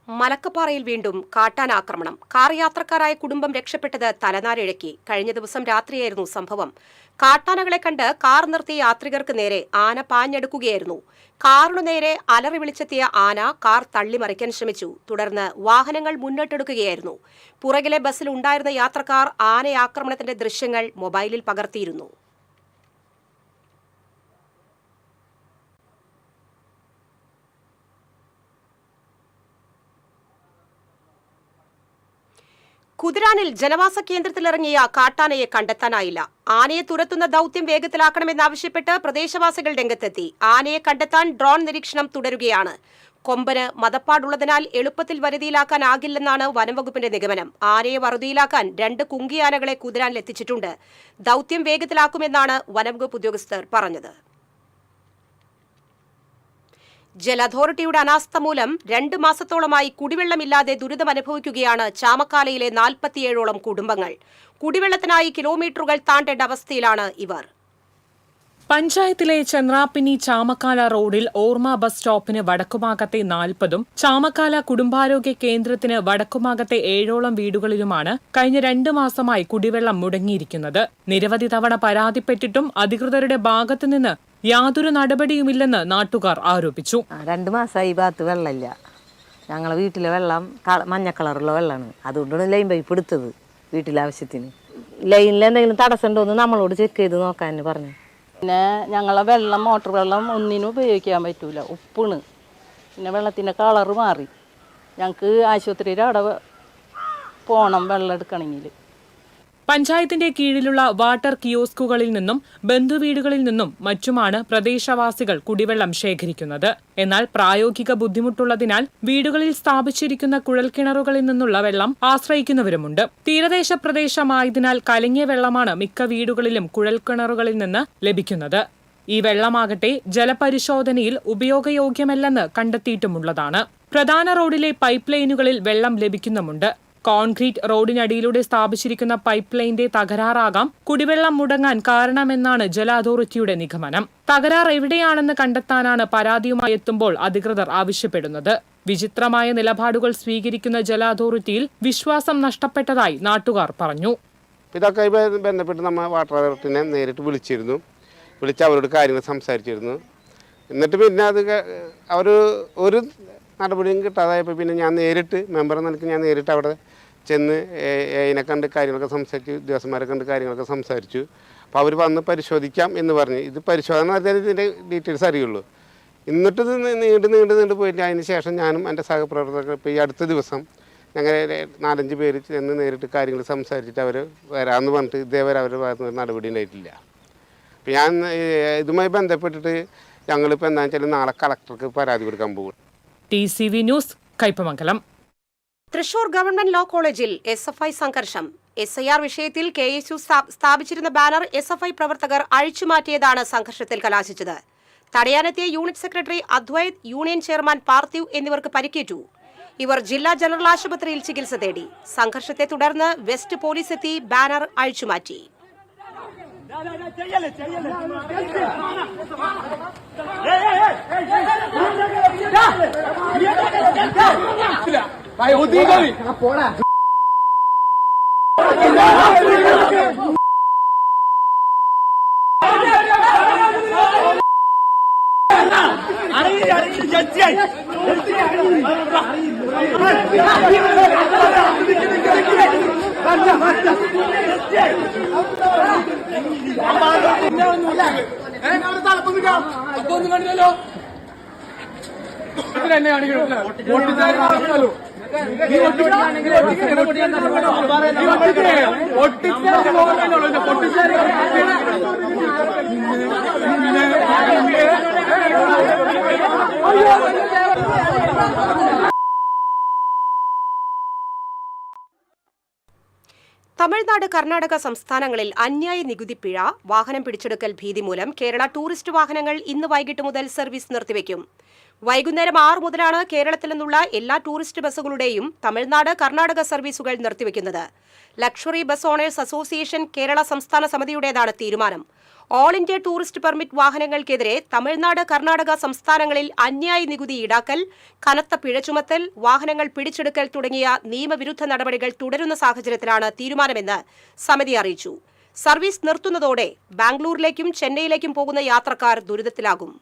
മലക്കപ്പാറയിൽ വീണ്ടും കാട്ടാനാക്രമണം. കാർ യാത്രക്കാരായ കുടുംബം രക്ഷപ്പെട്ടത് തലനാരിഴയ്ക്ക്. കഴിഞ്ഞ ദിവസം രാത്രിയായിരുന്നു സംഭവം. കാട്ടാനകളെ കണ്ട് കാർ നിർത്തിയ യാത്രികർക്ക് നേരെ ആന പാഞ്ഞെടുക്കുകയായിരുന്നു. കാറിനു നേരെ അലറി വിളിച്ചെത്തിയ ആന കാർ തള്ളിമറിക്കാൻ ശ്രമിച്ചു. തുടർന്ന് വാഹനങ്ങൾ മുന്നോട്ടെടുക്കുകയായിരുന്നു. പുറകിലെ ബസ്സിൽ ഉണ്ടായിരുന്ന യാത്രക്കാർ ആനയാക്രമണത്തിന്റെ ദൃശ്യങ്ങൾ മൊബൈലിൽ പകർത്തിയിരുന്നു. കുതിരാനിൽ ജനവാസ കേന്ദ്രത്തിലിറങ്ങിയ കാട്ടാനയെ കണ്ടെത്താനായില്ല. ആനയെ തുരത്തുന്ന ദൌത്യം വേഗത്തിലാക്കണമെന്നാവശ്യപ്പെട്ട് പ്രദേശവാസികൾ രംഗത്തെത്തി. ആനയെ കണ്ടെത്താൻ ഡ്രോൺ നിരീക്ഷണം തുടരുകയാണ്. കൊമ്പന് മദപ്പാടുള്ളതിനാൽ എളുപ്പത്തിൽ വരുതിയിലാക്കാനാകില്ലെന്നാണ് വനംവകുപ്പിന്റെ നിഗമനം. ആനയെ വറുതിയിലാക്കാൻ 2 കുങ്കിയാനകളെ കുതിരാനിലെത്തിച്ചിട്ടുണ്ട്. ദൌത്യം വേഗത്തിലാക്കുമെന്നാണ് വനംവകുപ്പ് ഉദ്യോഗസ്ഥർ പറഞ്ഞത്. ജല അതോറിറ്റിയുടെ അനാസ്ഥ മൂലം 2 മാസത്തോളമായി കുടിവെള്ളമില്ലാതെ ദുരിതമനുഭവിക്കുകയാണ് ചാമക്കാലയിലെ 47ഓളം കുടുംബങ്ങൾ. കുടിവെള്ളത്തിനായി കിലോമീറ്ററുകൾ താണ്ടേണ്ട അവസ്ഥയിലാണ് ഇവർ. പഞ്ചായത്തിലെ ചന്ദ്രാപ്പിനി ചാമക്കാല റോഡിൽ ഓർമ്മ ബസ് സ്റ്റോപ്പിന് വടക്കുഭാഗത്തെ 40ഉം ചാമക്കാല കുടുംബാരോഗ്യ കേന്ദ്രത്തിന് വടക്കുഭാഗത്തെ 7ഓളം വീടുകളിലുമാണ് കഴിഞ്ഞ 2 മാസമായി കുടിവെള്ളം മുടങ്ങിയിരിക്കുന്നത്. നിരവധി തവണ പരാതിപ്പെട്ടിട്ടും അധികൃതരുടെ ഭാഗത്തുനിന്ന് യാതൊരു നടപടിയുമില്ലെന്ന് നാട്ടുകാർ ആരോപിച്ചു. 2 മാസമായി ഈ ഭാഗത്ത് വെള്ളമില്ല. ഞങ്ങളെ വീട്ടിലെ വെള്ളം മഞ്ഞ കളറുള്ള വെള്ളമാണ്. അതുകൊണ്ടാണ് ലൈൻ പൈപ്പ് എടുത്തത്. വീട്ടിലെ ആവശ്യത്തിന് ലൈനിൽ എന്തെങ്കിലും തടസ്സം ഉണ്ടോയെന്ന് നമ്മളോട് ചെക്ക് ചെയ്ത് നോക്കാൻ പറഞ്ഞു. പിന്നെ ഞങ്ങളെ വെള്ളം മോട്ടർ വെള്ളം ഒന്നിനും ഉപയോഗിക്കാൻ പറ്റൂല, ഉപ്പാണ്. പിന്നെ വെള്ളത്തിൻ്റെ കളറ് മാറി. ഞങ്ങൾക്ക് ആശുപത്രിയുടെ അവിടെ പോകണം വെള്ളം എടുക്കണമെങ്കിൽ. പഞ്ചായത്തിന്റെ കീഴിലുള്ള വാട്ടർ കിയോസ്കുകളിൽ നിന്നും ബന്ധുവീടുകളിൽ നിന്നും മറ്റുമാണ് പ്രദേശവാസികൾ കുടിവെള്ളം ശേഖരിക്കുന്നത്. എന്നാൽ പ്രായോഗിക ബുദ്ധിമുട്ടുള്ളതിനാൽ വീടുകളിൽ സ്ഥാപിച്ചിരിക്കുന്ന കുഴൽക്കിണറുകളിൽ നിന്നുള്ള വെള്ളം ആശ്രയിക്കുന്നവരുമുണ്ട്. തീരദേശ പ്രദേശമായതിനാൽ കലങ്ങിയ വെള്ളമാണ് മിക്ക വീടുകളിലും കുഴൽക്കിണറുകളിൽ നിന്ന് ലഭിക്കുന്നത്. ഈ വെള്ളമാകട്ടെ ജലപരിശോധനയിൽ ഉപയോഗയോഗ്യമല്ലെന്ന് കണ്ടെത്തിയിട്ടുമുള്ളതാണ്. പ്രധാന റോഡിലെ പൈപ്പ് ലൈനുകളിൽ വെള്ളം ലഭിക്കുന്നുമുണ്ട്. കോൺക്രീറ്റ് റോഡിനടിയിലൂടെ സ്ഥാപിച്ചിരിക്കുന്ന പൈപ്പ് ലൈനിന്റെ തകരാറാകാം കുടിവെള്ളം മുടങ്ങാൻ കാരണമെന്നാണ് ജല അതോറിറ്റിയുടെ നിഗമനം. തകരാർ എവിടെയാണെന്ന് കണ്ടെത്താനാണ് പരാതിയുമായി എത്തുമ്പോൾ അധികൃതർ ആവശ്യപ്പെടുന്നത്. വിചിത്രമായ നിലപാടുകൾ സ്വീകരിക്കുന്ന ജല അതോറിറ്റിയിൽ വിശ്വാസം നഷ്ടപ്പെട്ടതായി നാട്ടുകാർ പറഞ്ഞു. ഇതൊക്കെ ബന്ധപ്പെട്ട് നമ്മൾ വാട്ടർ അതോറിറ്റിനെ നേരിട്ട് വിളിച്ചിരുന്നു. വിളിച്ച് അവരോട് കാര്യങ്ങൾ സംസാരിച്ചിരുന്നു. എന്നിട്ട് പിന്നെ അത് അവർ ഒരു നടപടിയും കിട്ടാതായപ്പോൾ പിന്നെ ഞാൻ നേരിട്ട് മെമ്പർ നിലയ്ക്ക് ഞാൻ നേരിട്ട് അവിടെ ചെന്ന് അതിനെ കണ്ട് കാര്യങ്ങളൊക്കെ സംസാരിച്ചു, ഉദ്യോഗസ്ഥന്മാരെ കണ്ട് കാര്യങ്ങളൊക്കെ സംസാരിച്ചു. അപ്പോൾ അവർ വന്ന് പരിശോധിക്കാം എന്ന് പറഞ്ഞ് ഇത് പരിശോധന നടത്തിയാൽ ഇതിൻ്റെ ഡീറ്റെയിൽസ് അറിയുള്ളൂ. എന്നിട്ട് ഇത് നീണ്ട് പോയിട്ട് അതിന് ശേഷം ഞാനും എൻ്റെ സഹപ്രവർത്തകർ ഇപ്പോൾ ഈ അടുത്ത ദിവസം ഞങ്ങൾ 4-5 പേര് ചെന്ന് നേരിട്ട് കാര്യങ്ങൾ സംസാരിച്ചിട്ട് അവർ വരാമെന്ന് പറഞ്ഞിട്ട് ഇതേവരെ അവരുടെ ഭാഗത്തുനിന്ന് നടപടി ഉണ്ടായിട്ടില്ല. അപ്പോൾ ഞാൻ ഇതുമായി ബന്ധപ്പെട്ടിട്ട് ഞങ്ങളിപ്പോൾ എന്താണെന്ന് വെച്ചാൽ നാളെ കളക്ടർക്ക് പരാതി കൊടുക്കാൻ പോകും. TCV news Kaipamangalam. Thrissur government law കോളേജിൽ SFI സംഘർഷം. SIR വിഷയത്തിൽ KSU സ്ഥാപിച്ചിരുന്ന ബാനർ SFI പ്രവർത്തകർ അഴിച്ചുമാറ്റിയതാണ് സംഘർഷത്തിൽ കലാശിച്ചത്. തടയാനെത്തിയ unit secretary Advaith, union chairman Parthiv എന്നിവർക്ക് പരിക്കേറ്റു. ഇവർ ജില്ലാ ജനറൽ ആശുപത്രിയിൽ ചികിത്സ തേടി. സംഘർഷത്തെ തുടർന്ന് വെസ്റ്റ് പോലീസ് എത്തി ബാനർ അഴിച്ചുമാറ്റി. തമിഴ്നാട്, കർണാടക സംസ്ഥാനങ്ങളിൽ അന്യായ നികുതി പിഴ, വാഹനം പിടിച്ചെടുക്കൽ ഭീതി മൂലം കേരള ടൂറിസ്റ്റ് വാഹനങ്ങൾ ഇന്ന് വൈകിട്ട് മുതൽ സർവീസ് നിർത്തിവെക്കും. വൈകുന്നേരം 6 മുതലാണ് കേരളത്തിൽ നിന്നുള്ള എല്ലാ ടൂറിസ്റ്റ് ബസ്സുകളുടെയും തമിഴ്നാട്, കർണാടക സർവീസുകൾ നിർത്തിവെക്കുന്നത്. Luxury bus owners association Kerala സംസ്ഥാന സമിതിയുടേതാണ് തീരുമാനം. ഓൾ ഇന്ത്യ ടൂറിസ്റ്റ് പെർമിറ്റ് വാഹനങ്ങൾക്കെതിരെ തമിഴ്നാട്, കർണാടക സംസ്ഥാനങ്ങളിൽ അന്യായ നികുതി ഈടാക്കൽ, കനത്ത പിഴ ചുമത്തൽ, വാഹനങ്ങൾ പിടിച്ചെടുക്കൽ തുടങ്ങിയ നിയമവിരുദ്ധ നടപടികൾ തുടരുന്ന സാഹചര്യത്തിലാണ് തീരുമാനമെന്ന് സമിതി അറിയിച്ചു. സർവീസ് നിർത്തുന്നതോടെ ബാംഗ്ലൂരിലേക്കും ചെന്നൈയിലേക്കും പോകുന്ന യാത്രക്കാർ ദുരിതത്തിലാകും.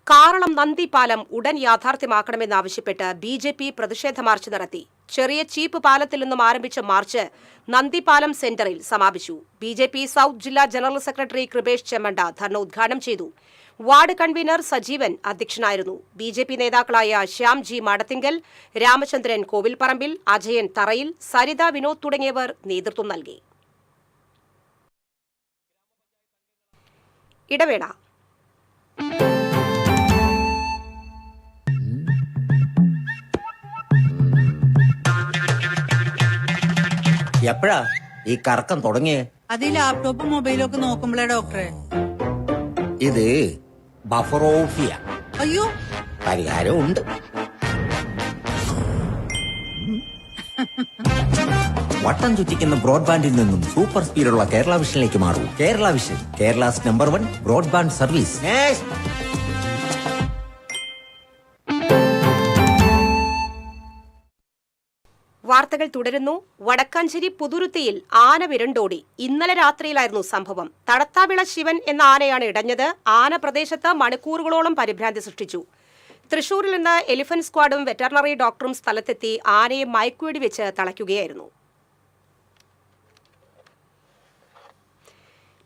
കാറളം നന്ദി പാലം ഉടൻ യാഥാർത്ഥ്യമാക്കണമെന്നാവശ്യപ്പെട്ട് BJP പ്രതിഷേധ മാർച്ച് നടത്തി. ചെറിയ ചീപ്പ് പാലത്തിൽ നിന്നും ആരംഭിച്ച മാർച്ച് നന്ദിപാലം സെന്ററിൽ സമാപിച്ചു. BJP സൗത്ത് ജില്ലാ ജനറൽ സെക്രട്ടറി കൃപേഷ് ചെമ്മണ്ട ധർണ ഉദ്ഘാടനം ചെയ്തു. വാർഡ് കൺവീനർ സജീവൻ അധ്യക്ഷനായിരുന്നു. BJP നേതാക്കളായ ശ്യാംജി മാടത്തിങ്കൽ, രാമചന്ദ്രൻ കോവിൽപ്പറമ്പിൽ, അജയൻ തറയിൽ, സരിത വിനോദ് തുടങ്ങിയവർ നേതൃത്വം നൽകി. ഇടവേള. എപ്പോഴാ ഈ കറക്കം തുടങ്ങിയേ? അത് ഈ ലാപ്ടോപ്പും മൊബൈലും ഒക്കെ നോക്കുമ്പോഴേ ഡോക്ടറെ. ഇത് ബഫറോഫിയ. അയ്യോ, പരിഹാരം ഉണ്ട്. വട്ടം ചുറ്റിക്കുന്ന ബ്രോഡ്ബാൻഡിൽ നിന്നും സൂപ്പർ സ്പീഡുള്ള കേരള വിഷനിലേക്ക് മാറൂ. Kerala Vision, Kerala's number 1 broadband service. വാർത്തകൾ തുടരുന്നു. വടക്കാഞ്ചേരി പുതുരുത്തിയിൽ ആന വിരണ്ടോടി. ഇന്നലെ രാത്രിയിലായിരുന്നു സംഭവം. തടത്താവിള ശിവൻ എന്ന ആനയാണ് ഇടഞ്ഞത്. ആന പ്രദേശത്ത് മണിക്കൂറുകളോളം പരിഭ്രാന്തി സൃഷ്ടിച്ചു. തൃശൂരിൽ നിന്ന് എലിഫന്റ് സ്ക്വാഡും വെറ്ററിനറി ഡോക്ടറും സ്ഥലത്തെത്തി ആനയെ മയക്കുവെടി വെച്ച് തളയ്ക്കുകയായിരുന്നു.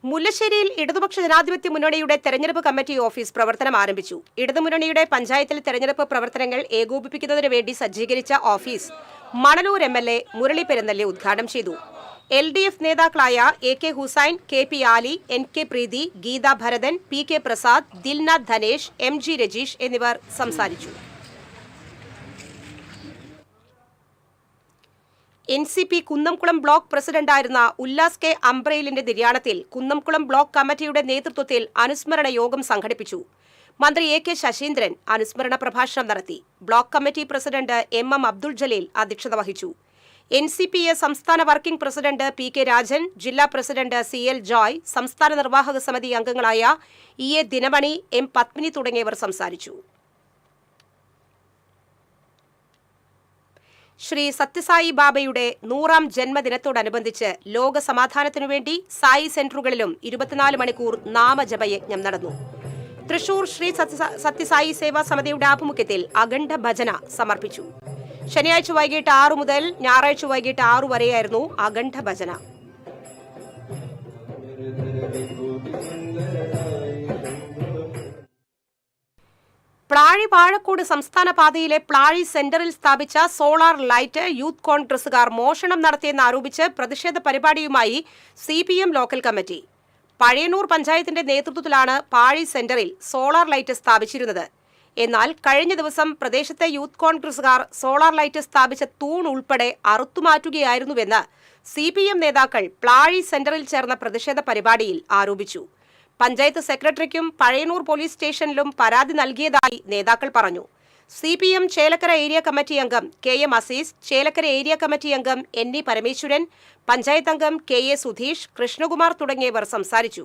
മുല്ലശ്ശേരിയിൽ ഇടതുപക്ഷ ജനാധിപത്യ മുന്നണിയുടെ തെരഞ്ഞെടുപ്പ് കമ്മിറ്റി ഓഫീസ് പ്രവർത്തനം ആരംഭിച്ചു. ഇടതുമുന്നണിയുടെ പഞ്ചായത്തിൽ തെരഞ്ഞെടുപ്പ് പ്രവർത്തനങ്ങൾ ഏകോപിപ്പിക്കുന്നതിനു വേണ്ടി സജ്ജീകരിച്ച ഓഫീസ് മണലൂർ MLA മുരളി പെരുന്നല്ലി ഉദ്ഘാടനം ചെയ്തു. LDF നേതാക്കളായ AK ഹുസൈൻ, KP ആലി, NK പ്രീതി, ഗീത ഭരതൻ, PK പ്രസാദ്, ദിൽനാഥ് ധനേഷ്, MG രജീഷ് എന്നിവർ സംസാരിച്ചു. NCP കുന്നംകുളം ബ്ലോക്ക് പ്രസിഡന്റായിരുന്ന ഉല്ലാസ് K അംബ്രയിലിന്റെ നിര്യാണത്തിൽ കുന്നംകുളം ബ്ലോക്ക് കമ്മിറ്റിയുടെ നേതൃത്വത്തിൽ അനുസ്മരണ യോഗം സംഘടിപ്പിച്ചു. മന്ത്രി AK ശശീന്ദ്രൻ അനുസ്മരണ പ്രഭാഷണം നടത്തി. Block committee president MM Abdul Jaleel അധ്യക്ഷത വഹിച്ചു. NCPA സംസ്ഥാന വർക്കിംഗ് പ്രസിഡന്റ് PK രാജൻ, ജില്ലാ പ്രസിഡന്റ് CL ജോയ്, സംസ്ഥാന നിർവാഹക സമിതി അംഗങ്ങളായ EA ദിനമണി, M പത്മിനി തുടങ്ങിയവർ സംസാരിച്ചു. ശ്രീ സത്യസായി ബാബയുടെ 100ാം ജന്മദിനത്തോടനുബന്ധിച്ച് ലോക സമാധാനത്തിനുവേണ്ടി സായി സെന്ററുകളിലും 24 മണിക്കൂർ നാമജപയജ്ഞം നടന്നു. തൃശൂർ ശ്രീ സത്യസായി സേവാ സമിതിയുടെ ആഭിമുഖ്യത്തിൽ അഖണ്ഡ ഭജന സമർപ്പിച്ചു. ശനിയാഴ്ച വൈകിട്ട് 6 മുതൽ ഞായറാഴ്ച വൈകിട്ട് 6 വരെയായിരുന്നു അഖണ്ഡ ഭജന. പ്ലാഴി വാഴക്കോട് സംസ്ഥാന പാതയിലെ പ്ലാഴി സെന്ററിൽ സ്ഥാപിച്ച സോളാർ ലൈറ്റ് യൂത്ത് കോൺഗ്രസുകാർ മോഷണം നടത്തിയെന്നാരോപിച്ച് പ്രതിഷേധ പരിപാടിയുമായി CPM ലോക്കൽ കമ്മിറ്റി. പഴയന്നൂർ പഞ്ചായത്തിന്റെ നേതൃത്വത്തിലാണ് പാഴി സെന്ററിൽ സോളാർ ലൈറ്റ് സ്ഥാപിച്ചിരുന്നത്. എന്നാൽ കഴിഞ്ഞ ദിവസം പ്രദേശത്തെ യൂത്ത് കോൺഗ്രസുകാർ സോളാർ ലൈറ്റ് സ്ഥാപിച്ച തൂൺ ഉൾപ്പെടെ അറുത്തുമാറ്റുകയായിരുന്നുവെന്ന് CPM നേതാക്കൾ പ്ലാഴി സെന്ററിൽ ചേർന്ന പ്രതിഷേധ പരിപാടിയിൽ ആരോപിച്ചു. പഞ്ചായത്ത് സെക്രട്ടറിക്കും പഴയന്നൂർ പോലീസ് സ്റ്റേഷനിലും പരാതി നൽകിയതായി നേതാക്കൾ പറഞ്ഞു. CPM ചേലക്കര ഏരിയ കമ്മിറ്റി അംഗം KM Azeez, Chelakkara area committee അംഗം NE പരമേശ്വരൻ, പഞ്ചായത്ത് അംഗം KA സുധീഷ്, കൃഷ്ണകുമാർ തുടങ്ങിയവർ സംസാരിച്ചു.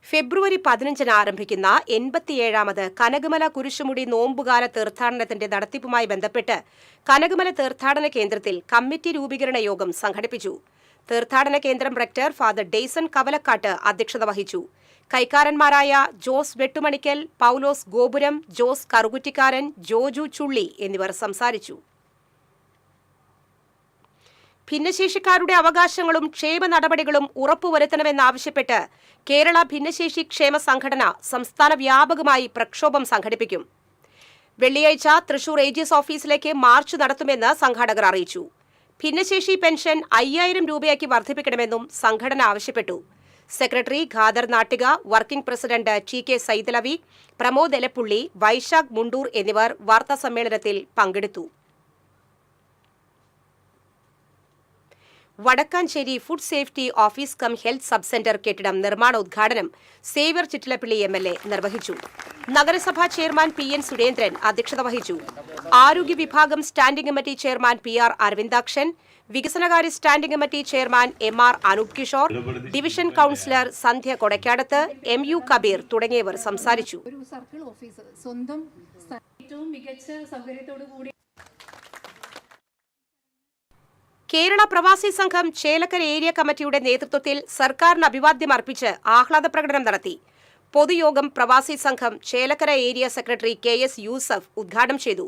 ഫെബ്രുവരി 15-ന് ആരംഭിക്കുന്ന 87ാമത് കനകമല കുരിശുമുടി നോമ്പുകാല തീർത്ഥാടനത്തിന്റെ നടത്തിപ്പുമായി ബന്ധപ്പെട്ട് കനകമല തീർത്ഥാടന കേന്ദ്രത്തിൽ കമ്മിറ്റി രൂപീകരണ യോഗം സംഘടിപ്പിച്ചു. തീർത്ഥാടന കേന്ദ്രം റെക്ടർ ഫാദർ ഡെയ്സൺ കവലക്കാട്ട് അധ്യക്ഷത വഹിച്ചു. കൈക്കാരന്മാരായ ജോസ് വെട്ടുമണിക്കൽ, പൗലോസ് ഗോപുരം, ജോസ് കറുകുറ്റിക്കാരൻ, ജോജു ചുള്ളി എന്നിവർ സംസാരിച്ചു. ഭിന്നശേഷിക്കാരുടെ അവകാശങ്ങളും ക്ഷേമ നടപടികളും ഉറപ്പുവരുത്തണമെന്നാവശ്യപ്പെട്ട് കേരള ഭിന്നശേഷി ക്ഷേമ സംഘടന സംസ്ഥാന വ്യാപകമായി പ്രക്ഷോഭം സംഘടിപ്പിക്കും. വെള്ളിയാഴ്ച തൃശൂർ AGS ഓഫീസിലേക്ക് മാർച്ച് നടത്തുമെന്ന് സംഘാടകർ അറിയിച്ചു. ഭിന്നശേഷി പെൻഷൻ 5000 രൂപയാക്കി വർദ്ധിപ്പിക്കണമെന്നും സംഘടന ആവശ്യപ്പെട്ടു. Secretary Khader Nattika, working president TK Saithalavi, Pramod Elappully, Vaisakh Mundur എന്നിവർ വാർത്താസമ്മേളനത്തിൽ പങ്കെടുത്തു. Vadakkanchery food safety office cum health sub centre കെട്ടിടം നിർമ്മാണോദ്ഘാടനം സേവ്യർ ചിറ്റിലപ്പള്ളി MLA നിർവഹിച്ചു. നഗരസഭാ ചെയർമാൻ PN സുരേന്ദ്രൻ അധ്യക്ഷത വഹിച്ചു. ആരോഗ്യ വിഭാഗം standing committee chairman PR Aravindakshan, വികസനകാര്യ standing committee chairman MR Anoop Kishore, division councillor Sandhya Kodakkadath, MU Kabeer തുടങ്ങിയവർ സംസാരിച്ചു. കേരള പ്രവാസി സംഘം ചേലക്കര ഏരിയ കമ്മിറ്റിയുടെ നേതൃത്വത്തിൽ സർക്കാരിന് അഭിവാദ്യം അർപ്പിച്ച് ആഹ്ലാദ പ്രകടനം നടത്തി. പൊതുയോഗം പ്രവാസി സംഘം Chelakkara area secretary KS Yusuf ഉദ്ഘാടനം ചെയ്തു.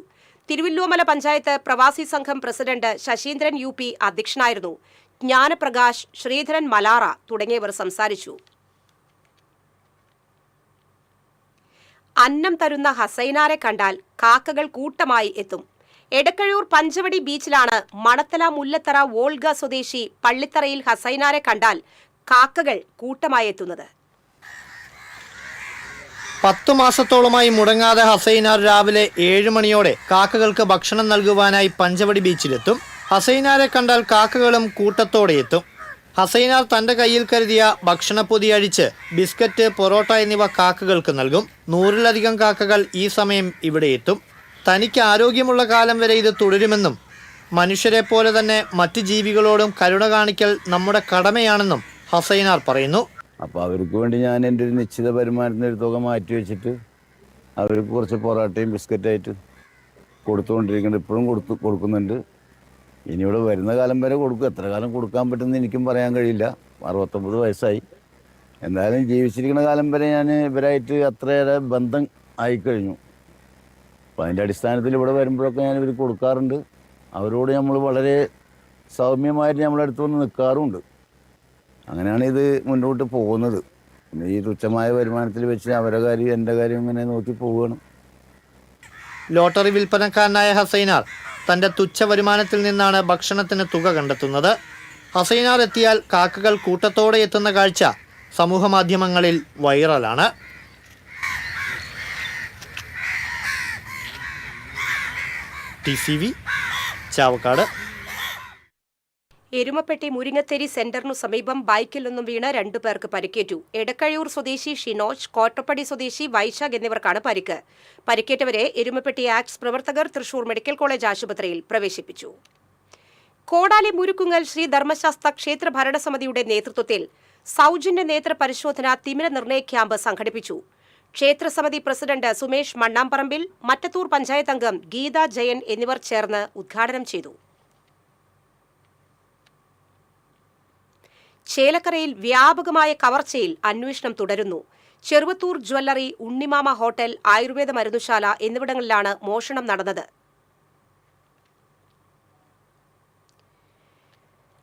തിരുവല്ലോമല പഞ്ചായത്ത് പ്രവാസി സംഘം പ്രസിഡന്റ് ശശീന്ദ്രൻ UP അധ്യക്ഷനായിരുന്നു. ജ്ഞാനപ്രകാശ്, ശ്രീധരൻ മലാറ തുടങ്ങിയവർ സംസാരിച്ചു. അന്നം തരുന്ന ഹസൈനാരെ കണ്ടാൽ കാക്കകൾ കൂട്ടമായി എത്തും. എടക്കഴൂർ പഞ്ചവടി ബീച്ചിലാണ് മണത്തല മുല്ലത്തറ വോൾഗ സ്വദേശി പള്ളിത്തറയിൽ ഹസൈനാരെ കണ്ടാൽ കാക്കകൾ കൂട്ടമായി എത്തുന്നത്. 10 മാസത്തോളമായി മുടങ്ങാതെ ഹസൈനാർ രാവിലെ 7 മണിയോടെ കാക്കകൾക്ക് ഭക്ഷണം നൽകുവാനായി പഞ്ചവടി ബീച്ചിലെത്തും. ഹസൈനാരെ കണ്ടാൽ കാക്കകളും കൂട്ടത്തോടെ എത്തും. ഹസൈനാർ തന്റെ കയ്യിൽ കരുതിയ ഭക്ഷണപ്പൊതി അഴിച്ച് ബിസ്ക്കറ്റ്, പൊറോട്ട എന്നിവ കാക്കകൾക്ക് നൽകും. 100-ലധികം കാക്കകൾ ഈ സമയം ഇവിടെ എത്തും. തനിക്ക് ആരോഗ്യമുള്ള കാലം വരെ ഇത് തുടരുമെന്നും മനുഷ്യരെ പോലെ തന്നെ മറ്റ് ജീവികളോടും കരുണ കാണിക്കൽ നമ്മുടെ കടമയാണെന്നും ഹസൈനാർ പറയുന്നു. അപ്പോൾ അവർക്ക് വേണ്ടി ഞാൻ എൻ്റെ ഒരു നിശ്ചിത വരുമാനത്തിൻ്റെ ഒരു തുക മാറ്റി വെച്ചിട്ട് അവർക്ക് കുറച്ച് പൊറോട്ടയും ബിസ്ക്കറ്റായിട്ട് കൊടുത്തുകൊണ്ടിരിക്കുന്നുണ്ട്. ഇപ്പോഴും കൊടുക്കുന്നുണ്ട്. ഇനി ഇവിടെ വരുന്ന കാലം വരെ കൊടുക്കും. എത്ര കാലം കൊടുക്കാൻ പറ്റുമെന്ന് എനിക്കും പറയാൻ കഴിയില്ല. 69 വയസ്സായി. എന്തായാലും ജീവിച്ചിരിക്കുന്ന കാലം വരെ ഞാൻ ഇവരായിട്ട് അത്രയേറെ ബന്ധം ആയിക്കഴിഞ്ഞു. അപ്പം അതിൻ്റെ അടിസ്ഥാനത്തിൽ ഇവിടെ വരുമ്പോഴൊക്കെ ഞാൻ ഇവർ കൊടുക്കാറുണ്ട്. അവരോട് നമ്മൾ വളരെ സൗമ്യമായിട്ട് നമ്മളടുത്ത് വന്ന് നിൽക്കാറുമുണ്ട്. അങ്ങനെയാണ് ഇത് മുന്നോട്ട് പോകുന്നത്. പിന്നെ ഈ തുച്ഛമായ വരുമാനത്തിൽ വെച്ച് അവരുടെ കാര്യം എൻ്റെ കാര്യം ഇങ്ങനെ നോക്കി പോവുകയാണ്. ലോട്ടറി വിൽപ്പനക്കാരനായ ഹസൈനാർ തന്റെ തുച്ഛ വരുമാനത്തിൽ നിന്നാണ് ഭക്ഷണത്തിന് തുക കണ്ടെത്തുന്നത്. ഹസൈനാർ എത്തിയാൽ കാക്കകൾ കൂട്ടത്തോടെ എത്തുന്ന കാഴ്ച സമൂഹ മാധ്യമങ്ങളിൽ വൈറലാണ്. TCV ചാവക്കാട്. എരുമപ്പെട്ടി മുരിങ്ങത്തേരി സെന്ററിനു സമീപം ബൈക്കിൽ നിന്നും വീണ് 2 പേർക്ക് പരിക്കേറ്റു. എടക്കഴൂർ സ്വദേശി ഷിനോജ്, കോട്ടപ്പടി സ്വദേശി വൈശാഖ് എന്നിവർക്കാണ് പരിക്ക്. പരിക്കേറ്റവരെ എരുമപ്പെട്ടി ആക്ട്സ് പ്രവർത്തകർ തൃശൂർ മെഡിക്കൽ കോളേജ് ആശുപത്രിയിൽ പ്രവേശിപ്പിച്ചു. കോടാലി മുരുക്കുങ്ങൽ ശ്രീ ധർമ്മശാസ്ത്ര ക്ഷേത്ര ഭരണസമിതിയുടെ നേതൃത്വത്തിൽ സൗജന്യ നേത്ര പരിശോധന തിമിര നിർണയ ക്യാമ്പ് സംഘടിപ്പിച്ചു. ക്ഷേത്രസമിതി പ്രസിഡന്റ് സുമേഷ് മണ്ണാമ്പറമ്പിൽ, മറ്റത്തൂർ പഞ്ചായത്ത് അംഗം ഗീത ജയൻ എന്നിവർ ചേർന്ന് ഉദ്ഘാടനം ചെയ്തു. ചേലക്കരയിൽ വ്യാപകമായ കവർച്ചയിൽ അന്വേഷണം തുടരുന്നു. ചെറുവത്തൂർ ജ്വല്ലറി, ഉണ്ണിമാമ ഹോട്ടൽ, ആയുർവേദ മരുന്നുശാല എന്നിവിടങ്ങളിലാണ് മോഷണം നടന്നത്.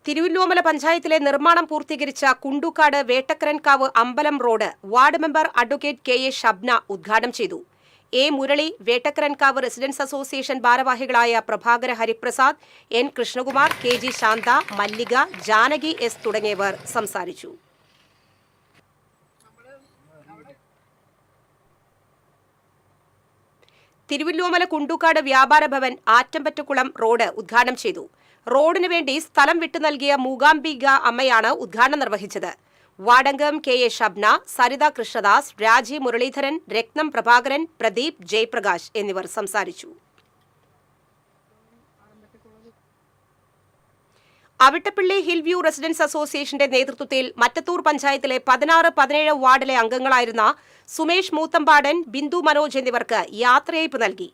തിരുവല്ലോമല പഞ്ചായത്തിലെ നിർമ്മാണം പൂർത്തീകരിച്ച കുണ്ടൂക്കാട് വേട്ടക്കരൻകാവ് അമ്പലം road ward member advocate KA Shabna ഉദ്ഘാടനം ചെയ്തു. A. മുരളി, വേട്ടക്കരൻകാവ് റെസിഡൻസ് അസോസിയേഷൻ ഭാരവാഹികളായ പ്രഭാകര ഹരിപ്രസാദ്, N. കൃഷ്ണകുമാർ, KG ശാന്ത, മല്ലിക, ജാനകി S തുടങ്ങിയവർ സംസാരിച്ചു. തിരുവല്ലോമല കുണ്ടൂക്കാട് വ്യാപാര ഭവൻ ആറ്റമ്പറ്റക്കുളം റോഡ് ഉദ്ഘാടനം ചെയ്തു. റോഡിനു വേണ്ടി സ്ഥലം വിട്ടു നൽകിയ മൂകാംബിക അമ്മയാണ് ഉദ്ഘാടനം നിർവഹിച്ചത്. വാർഡംഗം KA ഷബ്ന, സരിത കൃഷ്ണദാസ്, രാജി മുരളീധരൻ, രത്നം പ്രഭാകരൻ, പ്രദീപ്, ജയപ്രകാശ് എന്നിവർ സംസാരിച്ചു. അവിട്ടപ്പള്ളി ഹിൽവ്യൂ റെസിഡൻസ് അസോസിയേഷന്റെ നേതൃത്വത്തിൽ മറ്റത്തൂർ പഞ്ചായത്തിലെ 16-17 വാർഡിലെ അംഗങ്ങളായിരുന്ന സുമേഷ് മൂത്തമ്പാടൻ, ബിന്ദു മനോജ് എന്നിവർക്ക് യാത്രയയപ്പ് നൽകി.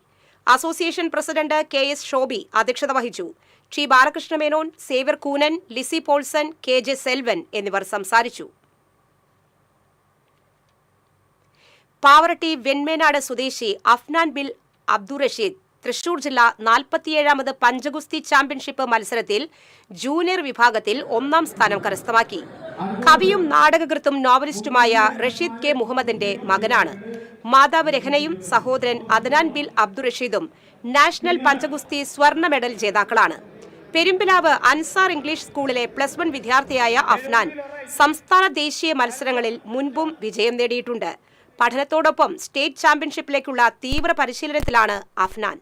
അസോസിയേഷൻ പ്രസിഡന്റ് KS ഷോബി അധ്യക്ഷത വഹിച്ചു. T. ബാലകൃഷ്ണ മേനോൻ, സേവ്യർ കൂനൻ, ലിസി പോൾസൺ, KJ സെൽവൻ എന്നിവർ സംസാരിച്ചു. പാവറട്ടി വെൺമേനാട് സ്വദേശി അഫ്നാൻ ബിൽ അബ്ദുറഷീദ് തൃശൂർ ജില്ലാ 47ാമത് പഞ്ചഗുസ്തി ചാമ്പ്യൻഷിപ്പ് മത്സരത്തിൽ ജൂനിയർ വിഭാഗത്തിൽ 1ാം സ്ഥാനം കരസ്ഥമാക്കി. കവിയും നാടകകൃത്തും നോവലിസ്റ്റുമായ റഷീദ് K. മുഹമ്മദിന്റെ മകനാണ്. മാതാവ് രഹനയും സഹോദരൻ അദനാൻ ബിൽ അബ്ദുറഷീദും നാഷണൽ പഞ്ചഗുസ്തി സ്വർണ്ണ മെഡൽ ജേതാക്കളാണ്. പെരുമ്പിലാവ് അൻസാർ ഇംഗ്ലീഷ് സ്കൂളിലെ +1 വിദ്യാർത്ഥിയായ അഫ്നാൻ സംസ്ഥാന ദേശീയ മത്സരങ്ങളിൽ മുൻപും വിജയം നേടിയിട്ടുണ്ട്. പഠനത്തോടൊപ്പം സ്റ്റേറ്റ് ചാമ്പ്യൻഷിപ്പിലേക്കുള്ള തീവ്ര പരിശീലനത്തിലാണ് അഫ്നാൻ.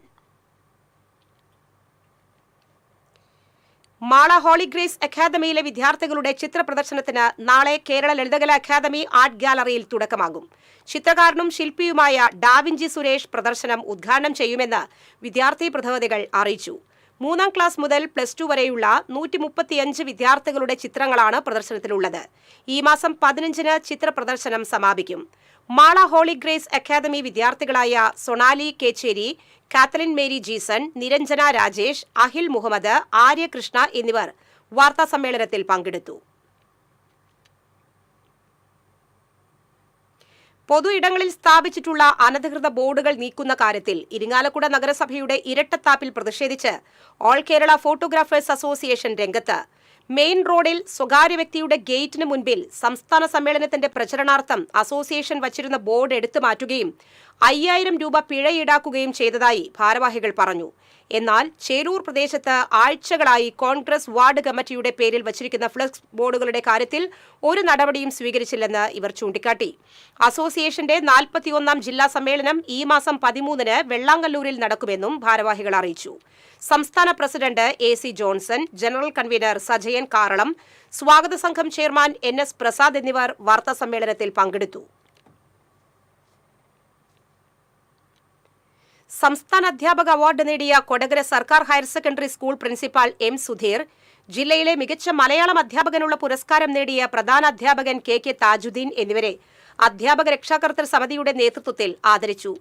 മാള ഹോളിഗ്രേസ് അക്കാദമിയിലെ വിദ്യാർത്ഥികളുടെ ചിത്ര പ്രദർശനത്തിന് നാളെ കേരള ലളിതകല അക്കാദമി ആർട്ട് ഗാലറിയിൽ തുടക്കമാകും. ചിത്രകാരനും ശില്പിയുമായ ഡാവിഞ്ചി സുരേഷ് പ്രദർശനം ഉദ്ഘാടനം ചെയ്യുമെന്ന് വിദ്യാർത്ഥി പ്രതിനിധികൾ അറിയിച്ചു. 3ാം ക്ലാസ് മുതൽ +2 വരെയുള്ള 135 വിദ്യാർത്ഥികളുടെ ചിത്രങ്ങളാണ് പ്രദർശനത്തിലുള്ളത്. ഈ മാസം 15-ന് ചിത്ര പ്രദർശനം സമാപിക്കും. മാള ഹോളിഗ്രേസ് അക്കാദമി വിദ്യാർത്ഥികളായ സൊണാലി കേച്ചേരി, കാത്തലിൻ മേരി ജീസൺ, നിരഞ്ജന രാജേഷ്, അഹിൽ മുഹമ്മദ്, ആര്യകൃഷ്ണ എന്നിവർ വാർത്താസമ്മേളനത്തിൽ പങ്കെടുത്തു. പൊതു ഇടങ്ങളിൽ സ്ഥാപിച്ചിട്ടുള്ള അനധികൃത ബോർഡുകൾ നീക്കുന്ന കാര്യത്തിൽ ഇരിങ്ങാലക്കുട നഗരസഭയുടെ ഇരട്ടത്താപ്പിൽ പ്രതിഷേധിച്ച് ഓൾ കേരള ഫോട്ടോഗ്രാഫേഴ്സ് അസോസിയേഷൻ രംഗത്ത്. മെയിൻ റോഡിൽ സ്വകാര്യ വ്യക്തിയുടെ ഗേറ്റിന് മുൻപിൽ സംസ്ഥാന സമ്മേളനത്തിന്റെ പ്രചരണാർത്ഥം അസോസിയേഷൻ വച്ചിരുന്ന ബോർഡ് എടുത്തു മാറ്റുകയും 5000 രൂപ പിഴ ഈടാക്കുകയും ചെയ്തതായി ഭാരവാഹികൾ പറഞ്ഞു. എന്നാൽ ചേലൂർ പ്രദേശത്ത് ആഴ്ചകളായി കോൺഗ്രസ് വാർഡ് കമ്മിറ്റിയുടെ പേരിൽ വച്ചിരിക്കുന്ന ഫ്ലക്സ് ബോർഡുകളുടെ കാര്യത്തിൽ ഒരു നടപടിയും സ്വീകരിച്ചില്ലെന്ന് ഇവർ ചൂണ്ടിക്കാട്ടി. അസോസിയേഷന്റെ 41ാം ജില്ലാ സമ്മേളനം ഈ മാസം 13-ന് വെള്ളാങ്കല്ലൂരിൽ നടക്കുമെന്നും ഭാരവാഹികൾ അറിയിച്ചു. സംസ്ഥാന president AC Johnson, general convener Sajayan Karalam, സ്വാഗത സംഘം ചെയർമാൻ NS പ്രസാദ് എന്നിവർ വാർത്താസമ്മേളനത്തിൽ പങ്കെടുത്തു. സംസ്ഥാന അധ്യാപക അവാർഡ് നേടിയ കൊടകര സർക്കാർ higher secondary school principal M Sudheer, ജില്ലയിലെ മികച്ച മലയാളം അധ്യാപകനുള്ള പുരസ്കാരം നേടിയ പ്രധാന അധ്യാപകൻ KK താജുദ്ദീൻ എന്നിവരെ അധ്യാപക രക്ഷാകർതൃ സമിതിയുടെ നേതൃത്വത്തിൽ ആദരിച്ചു.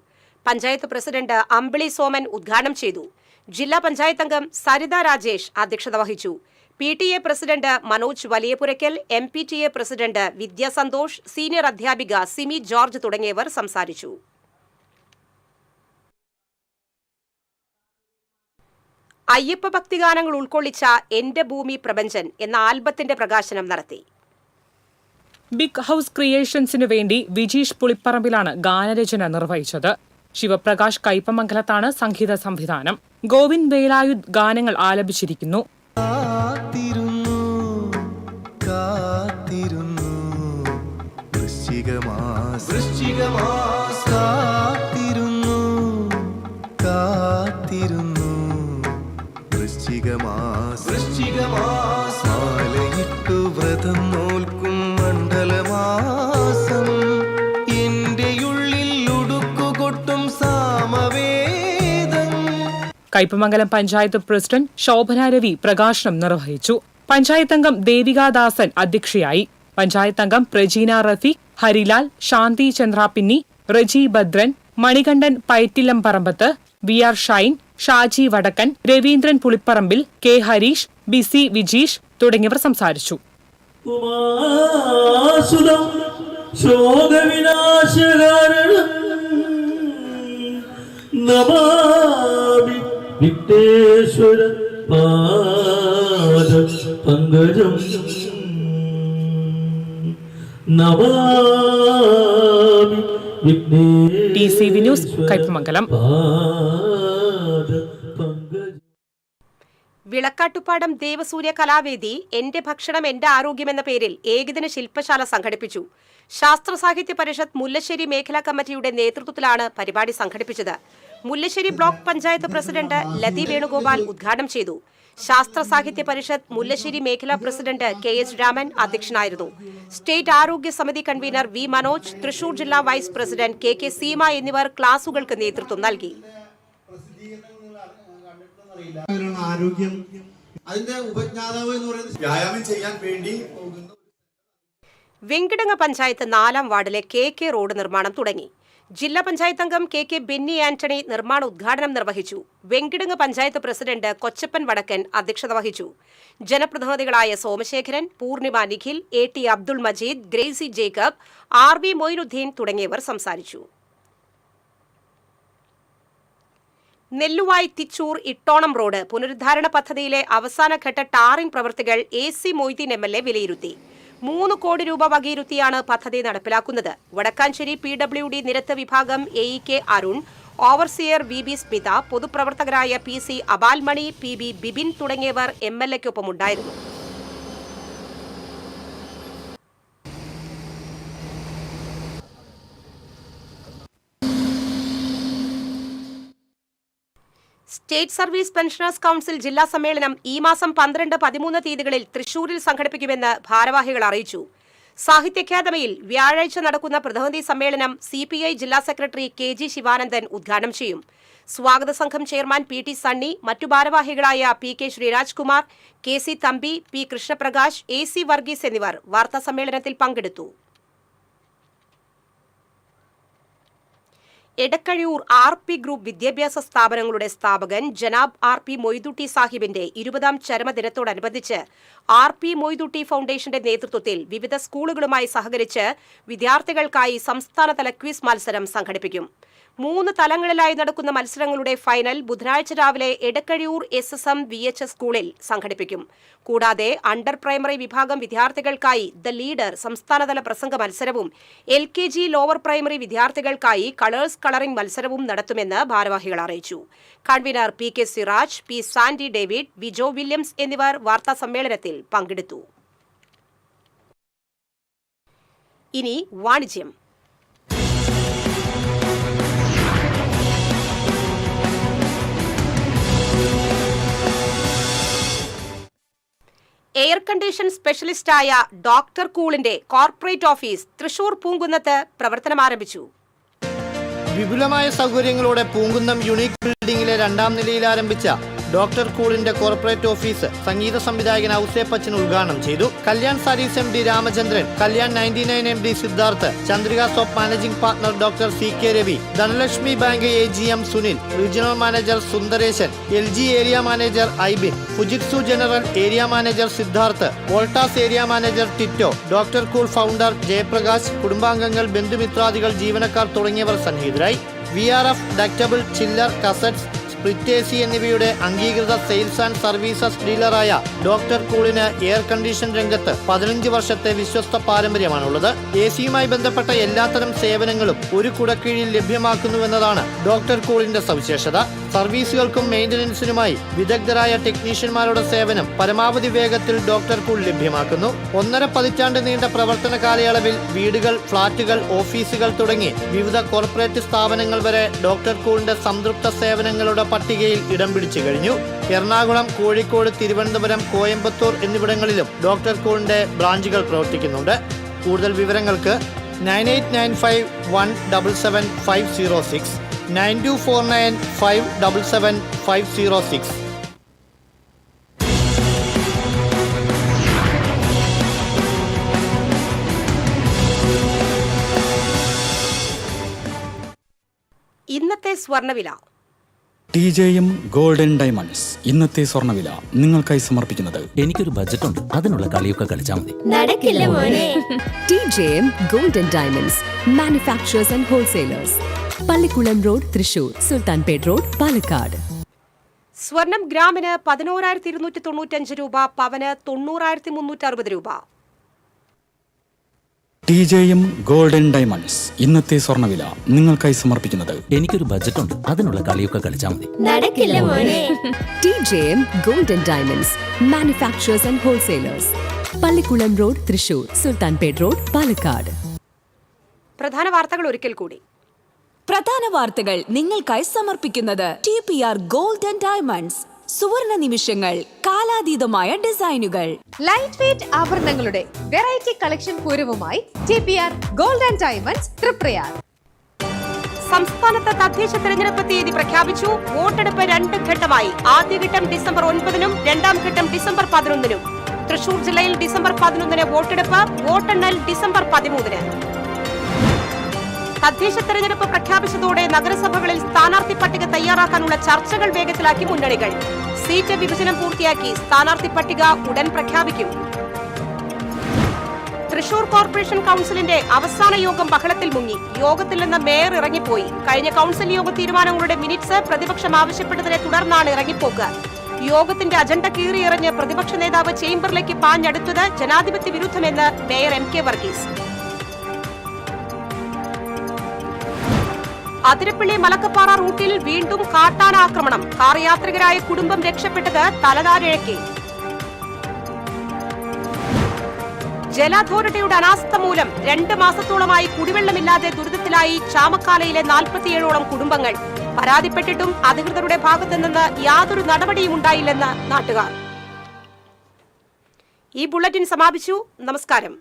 പഞ്ചായത്ത് പ്രസിഡന്റ് അമ്പിളി സോമൻ ഉദ്ഘാടനം ചെയ്തു. ജില്ലാ പഞ്ചായത്ത് അംഗം സരിത രാജേഷ് അധ്യക്ഷത വഹിച്ചു. PTA president Manoj Valiyapurakkal, MPTA president Vidya Santhosh, senior അധ്യാപിക സിമി ജോർജ് തുടങ്ങിയവർ സംസാരിച്ചു. അയ്യപ്പ ഭക്തിഗാനങ്ങൾ ഉൾക്കൊള്ളിച്ച എന്റെ ഭൂമി പ്രപഞ്ചൻ എന്ന ആൽബത്തിന്റെ പ്രകാശനം നടത്തി. ബിഗ് ഹൌസ് ക്രിയേഷൻസിനു വേണ്ടി വിജീഷ് പുളിപ്പറമ്പിലാണ് ഗാനരചന നിർവഹിച്ചത്. ശിവപ്രകാശ് കയ്പമംഗലത്താണ് സംഗീത സംവിധാനം. ഗോവിന്ദ് വേലായുധ് ഗാനങ്ങൾ ആലപിച്ചിരിക്കുന്നു. വ്രതം നോൽക്കും മണ്ഡലമാസം എന്റെ ഉള്ളിൽ ഉടുക്കുകൊട്ടും സാമവേദം. കയ്പമംഗലം പഞ്ചായത്ത് പ്രസിഡന്റ് ശോഭന രവി പ്രകാശനം നിർവഹിച്ചു. പഞ്ചായത്ത് അംഗം ദേവികാദാസൻ അധ്യക്ഷയായി. പഞ്ചായത്ത് അംഗം പ്രജീന റഫീഖ്, ഹരിലാൽ, ശാന്തി ചന്ദ്രാപിന്നി, റജി ഭദ്രൻ, മണികണ്ഠൻ പയറ്റിലം പറമ്പത്ത്, VR ഷൈൻ, ഷാജി വടക്കൻ, രവീന്ദ്രൻ പുളിപ്പറമ്പിൽ, K ഹരീഷ്, BC വിജീഷ് തുടങ്ങിയവർ സംസാരിച്ചു. TCV news Kaipamangalam. വിളക്കാട്ടുപാടം ദേവസൂര്യ കലാവേദി എന്റെ ഭക്ഷണം എന്റെ ആരോഗ്യം എന്ന പേരിൽ ഏകദിന ശില്പശാല സംഘടിപ്പിച്ചു. ശാസ്ത്ര സാഹിത്യ പരിഷത്ത് മുല്ലശ്ശേരി മേഖലാ കമ്മിറ്റിയുടെ നേതൃത്വത്തിലാണ് പരിപാടി സംഘടിപ്പിച്ചത്. മുല്ലശ്ശേരി ബ്ലോക്ക് പഞ്ചായത്ത് പ്രസിഡന്റ് ലതി വേണുഗോപാൽ ഉദ്ഘാടനം ചെയ്തു. ശാസ്ത്ര സാഹിത്യ പരിഷത്ത് മുല്ലശ്ശേരി മേഖലാ പ്രസിഡന്റ് KH രാമൻ അധ്യക്ഷനായിരുന്നു. സ്റ്റേറ്റ് ആരോഗ്യ സമിതി കൺവീനർ V മനോജ്, തൃശൂർ ജില്ലാ വൈസ് പ്രസിഡന്റ് KK സീമ എന്നിവർ ക്ലാസുകൾക്ക് നേതൃത്വം നൽകി. ആരോഗ്യം അതിന്റെ ഉപജ്ഞാതാവ് എന്ന് പറയുന്നത് വ്യായാമം ചെയ്യാൻ വേണ്ടി പോകുന്ന. വെങ്കിടങ്ങ പഞ്ചായത്ത് 4-ാം വാർഡിലെ KK റോഡ് നിർമ്മാണം തുടങ്ങി. ജില്ലാ പഞ്ചായത്ത് അംഗം KK ബെന്നി ആന്റണി നിർമ്മാണ ഉദ്ഘാടനം നിർവഹിച്ചു. വെങ്കിടങ്ങ പഞ്ചായത്ത് പ്രസിഡന്റ് കൊച്ചപ്പൻ വടക്കൻ അധ്യക്ഷത വഹിച്ചു. ജനപ്രതിനിധികളായ സോമശേഖരൻ, പൂർണിമ നിഖിൽ, AT അബ്ദുൾ മജീദ്, ഗ്രേസി ജേക്കബ്, RV മൊയ്നുദ്ദീൻ തുടങ്ങിയവർ സംസാരിച്ചു. നെല്ലുവായ് തിച്ചൂർ ഇട്ടോണം റോഡ് പുനരുദ്ധാരണ പദ്ധതിയിലെ അവസാനഘട്ട ടാറിംഗ് പ്രവൃത്തികൾ AC മൊയ്തീൻ MLA വിലയിരുത്തി. 3 കോടി രൂപ വകയിരുത്തിയാണ് പദ്ധതി നടപ്പിലാക്കുന്നത്. വടക്കാഞ്ചേരി PWD നിരത്ത് വിഭാഗം AEK Arun, overseer VB Smitha, പൊതുപ്രവർത്തകരായ PC അബാൽമണി, PB ബിബിൻ തുടങ്ങിയവർ MLAക്കൊപ്പമുണ്ടായിരുന്നു. സ്റ്റേറ്റ് സർവീസ് പെൻഷനേഴ്സ് കൌൺസിൽ ജില്ലാ സമ്മേളനം ഈ മാസം 12, 13 തീയതികളിൽ തൃശൂരിൽ സംഘടിപ്പിക്കുമെന്ന് ഭാരവാഹികൾ അറിയിച്ചു. സാഹിത്യ അക്കാദമിയിൽ വ്യാഴാഴ്ച നടക്കുന്ന പ്രതിനിധി സമ്മേളനം CPI ജില്ലാ സെക്രട്ടറി KG ശിവാനന്ദൻ ഉദ്ഘാടനം ചെയ്യും. സ്വാഗത സംഘം ചെയർമാൻ PT സണ്ണി, മറ്റു ഭാരവാഹികളായ PK ശ്രീരാജ്കുമാർ, KC Thampi, P Krishnaprakash, AC Varghese എന്നിവർ വാർത്താസമ്മേളനത്തിൽ പങ്കെടുത്തു. എടക്കഴിയൂർ RP ഗ്രൂപ്പ് വിദ്യാഭ്യാസ സ്ഥാപനങ്ങളുടെ സ്ഥാപകൻ ജനാബ് RP മൊയ്തുട്ടി സാഹിബിന്റെ 20ാം ചരമദിനത്തോടനുബന്ധിച്ച് RP മൊയ്തുട്ടി ഫൗണ്ടേഷന്റെ നേതൃത്വത്തിൽ വിവിധ സ്കൂളുകളുമായി സഹകരിച്ച് വിദ്യാർത്ഥികൾക്കായി സംസ്ഥാനതല ക്വിസ് മത്സരം സംഘടിപ്പിക്കും. 3 തലങ്ങളിലായി നടക്കുന്ന മത്സരങ്ങളുടെ ഫൈനൽ ബുധനാഴ്ച രാവിലെ എടക്കഴിയൂർ SSM VHS സ്കൂളിൽ സംഘടിപ്പിക്കും. കൂടാതെ അണ്ടർ പ്രൈമറി വിഭാഗം വിദ്യാർത്ഥികൾക്കായി ദ ലീഡർ സംസ്ഥാനതല പ്രസംഗ മത്സരവും LKG ലോവർ പ്രൈമറി വിദ്യാർത്ഥികൾക്കായി കളേഴ്സ് കളറിംഗ് മത്സരവും നടത്തുമെന്ന് ഭാരവാഹികൾ അറിയിച്ചു. Convener PK Siraj, P Sandy David, Vijo Williams എന്നിവർ വാർത്താസമ്മേളനത്തിൽ പങ്കെടുത്തു. ഇനി വാണിജ്യം. എയർ കണ്ടീഷൻ സ്പെഷ്യലിസ്റ്റായ ഡോക്ടർ കൂളിന്റെ കോർപ്പറേറ്റ് ഓഫീസ് തൃശൂർ പൂങ്കുന്നത്ത് പ്രവർത്തനമാരംഭിച്ചു. വിപുലമായ സൗകര്യങ്ങളോടെ പൂങ്കുന്നം യൂണിക് ബിൽഡിംഗിലെ 2ാം നിലയിൽ ആരംഭിച്ച ഡോക്ടർ കൂളിന്റെ കോർപ്പറേറ്റ് ഓഫീസ് സംഗീത സംവിധായകൻ ഔസേപ്പച്ചൻ ഉദ്ഘാടനം ചെയ്തു. Kalyan Sarees MD Ramachandran, Kalyan 99 MD Siddharth, Chandrika soap managing partner doctor CK Ravi, Dhanlaxmi bank AGM Sunil, regional manager Sundaresan, LG area manager Aibin, Fujitsu general area manager Siddharth, Voltas area manager Tito, doctor Cool founder Jayaprakash, കുടുംബാംഗങ്ങൾ, ബന്ധുമിത്രാദികൾ, ജീവനക്കാർ തുടങ്ങിയവർ സന്നിഹിതരായി. VRF ductable chiller cassettes split AC എന്നിവയുടെ അംഗീകൃത സെയിൽസ് ആൻഡ് സർവീസസ് ഡീലറായ doctor കൂളിന് air condition രംഗത്ത് 15 വർഷത്തെ വിശ്വസ്ത പാരമ്പര്യമാണുള്ളത്. AC-യുമായി ബന്ധപ്പെട്ട എല്ലാത്തരം സേവനങ്ങളും ഒരു കുടക്കീഴിൽ ലഭ്യമാക്കുന്നുവെന്നതാണ് ഡോക്ടർ കൂളിന്റെ സവിശേഷത. സർവീസുകൾക്കും മെയിന്റനൻസിനുമായി വിദഗ്ധരായ ടെക്നീഷ്യന്മാരുടെ സേവനം പരമാവധി വേഗത്തിൽ ഡോക്ടർ കൂൾ ലഭ്യമാക്കുന്നു. 1.5 പതിറ്റാണ്ട് നീണ്ട പ്രവർത്തന കാലയളവിൽ വീടുകൾ, ഫ്ളാറ്റുകൾ, ഓഫീസുകൾ തുടങ്ങി വിവിധ കോർപ്പറേറ്റ് സ്ഥാപനങ്ങൾ വരെ ഡോക്ടർ കൂളിന്റെ സംതൃപ്ത സേവനങ്ങളുടെ പട്ടികയിൽ ഇടം പിടിച്ചു കഴിഞ്ഞു. എറണാകുളം, കോഴിക്കോട്, തിരുവനന്തപുരം, കോയമ്പത്തൂർ എന്നിവിടങ്ങളിലും ഡോക്ടർ കൂളിന്റെ ബ്രാഞ്ചുകൾ പ്രവർത്തിക്കുന്നുണ്ട്. കൂടുതൽ വിവരങ്ങൾക്ക് 9895177506, 9249577506. ഇന്നത്തെ സ്വർണ്ണവില. TJM ഗോൾഡൻ ഡയമണ്ട്സ് ഇന്നത്തെ സ്വർണ്ണവില നിങ്ങൾക്കായി സമർപ്പിക്കുന്നത് എനിക്കൊരു ബജറ്റ് ഉണ്ട്, അതിനുള്ള കളിയൊക്കെ കളിച്ചാൽ മതി. നടക്കില്ല മോനെ. TJM golden diamonds manufacturers and wholesalers, Pallikulam road, Thrissur, Sultanpet road, Palakkad. സ്വർണം ഗ്രാമിന് 11,295 രൂപ, പവന് 90,360 രൂപ. TJM ഗോൾഡൻ ഡയമണ്ട്സ് ഇന്നത്തെ സ്വർണ്ണവില നിങ്ങൾക്കായി സമർപ്പിക്കുന്നത് എനിക്കൊരു ബജറ്റ് ഉണ്ട്, അതിനുള്ള കളിയൊക്കെ കളിച്ചാൽ മതി. നടക്കില്ല മോനെ. TJM golden diamonds manufacturers and wholesalers, Pallikulam road, Thrissur, Sultanpet road, Palakkad. പ്രധാന വാർത്തകൾ ഒരിക്കൽ കൂടി. പ്രധാന വാർത്തകൾ നിങ്ങൾക്കായി സമർപ്പിക്കുന്നത് TPR ഗോൾഡൻ ഡയമണ്ട്സ്, സുവർണ നിമിഷങ്ങൾ, കാലാതീതമായ ഡിസൈനുകൾ. ലൈറ്റ് വെയ്റ്റ് ആഭരണങ്ങളുടെ വെറൈറ്റി കളക്ഷൻ പൂരവുമായി TPR ഗോൾഡൻ ഡയമണ്ട്സ് തൃപ്രയാർ. സംസ്ഥാനത്ത് തദ്ദേശ തെരഞ്ഞെടുപ്പ് തീയതി പ്രഖ്യാപിച്ചു. വോട്ടെടുപ്പ് 2 ഘട്ടമായി. ആദ്യഘട്ടം ഡിസംബർ 9-നും 2ാം ഘട്ടം ഡിസംബർ 11-നും. തൃശൂർ ജില്ലയിൽ ഡിസംബർ 11-ന് വോട്ടെടുപ്പ്, വോട്ടെണ്ണൽ ഡിസംബർ 13-ന്. തദ്ദേശ തെരഞ്ഞെടുപ്പ് പ്രഖ്യാപിച്ചതോടെ നഗരസഭകളിൽ സ്ഥാനാർത്ഥി പട്ടിക തയ്യാറാക്കാനുള്ള ചർച്ചകൾ വേഗത്തിലാക്കി മുന്നണികൾ. സീറ്റ് വിഭജനം പൂർത്തിയാക്കി. സ്ഥാനാർത്ഥി പട്ടിക ഉടൻ പ്രഖ്യാപിക്കും. തൃശൂർ കോർപ്പറേഷൻ കൌൺസിലിന്റെ അവസാന യോഗം ബഹളത്തിൽ മുങ്ങി. യോഗത്തിൽ നിന്ന് മേയർ ഇറങ്ങിപ്പോയി. കഴിഞ്ഞ കൌൺസിൽ യോഗ തീരുമാനങ്ങളുടെ മിനിറ്റ്സ് പ്രതിപക്ഷം ആവശ്യപ്പെട്ടതിനെ തുടർന്നാണ് ഇറങ്ങിപ്പോക്ക്. യോഗത്തിന്റെ അജണ്ട കീറിയെറിഞ്ഞ് പ്രതിപക്ഷ നേതാവ് ചേംബറിലേക്ക് പാഞ്ഞടുത്തത് ജനാധിപത്യ വിരുദ്ധമെന്ന് മേയർ MK വർഗീസ്. അതിരപ്പള്ളി മലക്കപ്പാറ റൂട്ടിൽ വീണ്ടും കാട്ടാന ആക്രമണം. കാർ യാത്രികരായ കുടുംബം രക്ഷപ്പെട്ടത് തലനാരിഴയ്ക്ക്. ജല അതോറിറ്റിയുടെ അനാസ്ഥ മൂലം 2 മാസത്തോളമായി കുടിവെള്ളമില്ലാതെ ദുരിതത്തിലായി ചാമക്കാലയിലെ 47ഓളം കുടുംബങ്ങൾ. പരാതിപ്പെട്ടിട്ടും അധികൃതരുടെ ഭാഗത്തു നിന്ന് യാതൊരു നടപടിയും ഉണ്ടായില്ലെന്ന് നാട്ടുകാർ. ഈ ബുള്ളറ്റിൻ സമാപിച്ചു. നമസ്കാരം.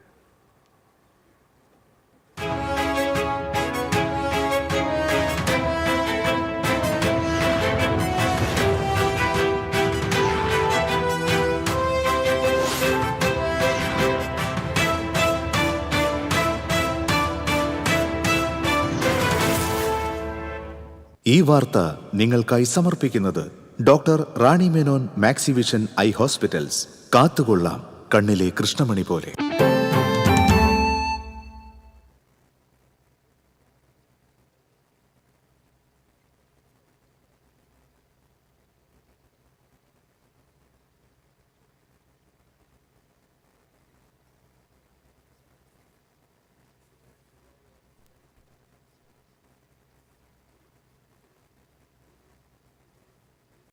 ഈ വാർത്ത നിങ്ങൾക്കായി സമർപ്പിക്കുന്നത് doctor Rani Menon Maxivision I hospitals. കാത്തുകൊള്ളാം കണ്ണിലെ കൃഷ്ണമണി പോലെ.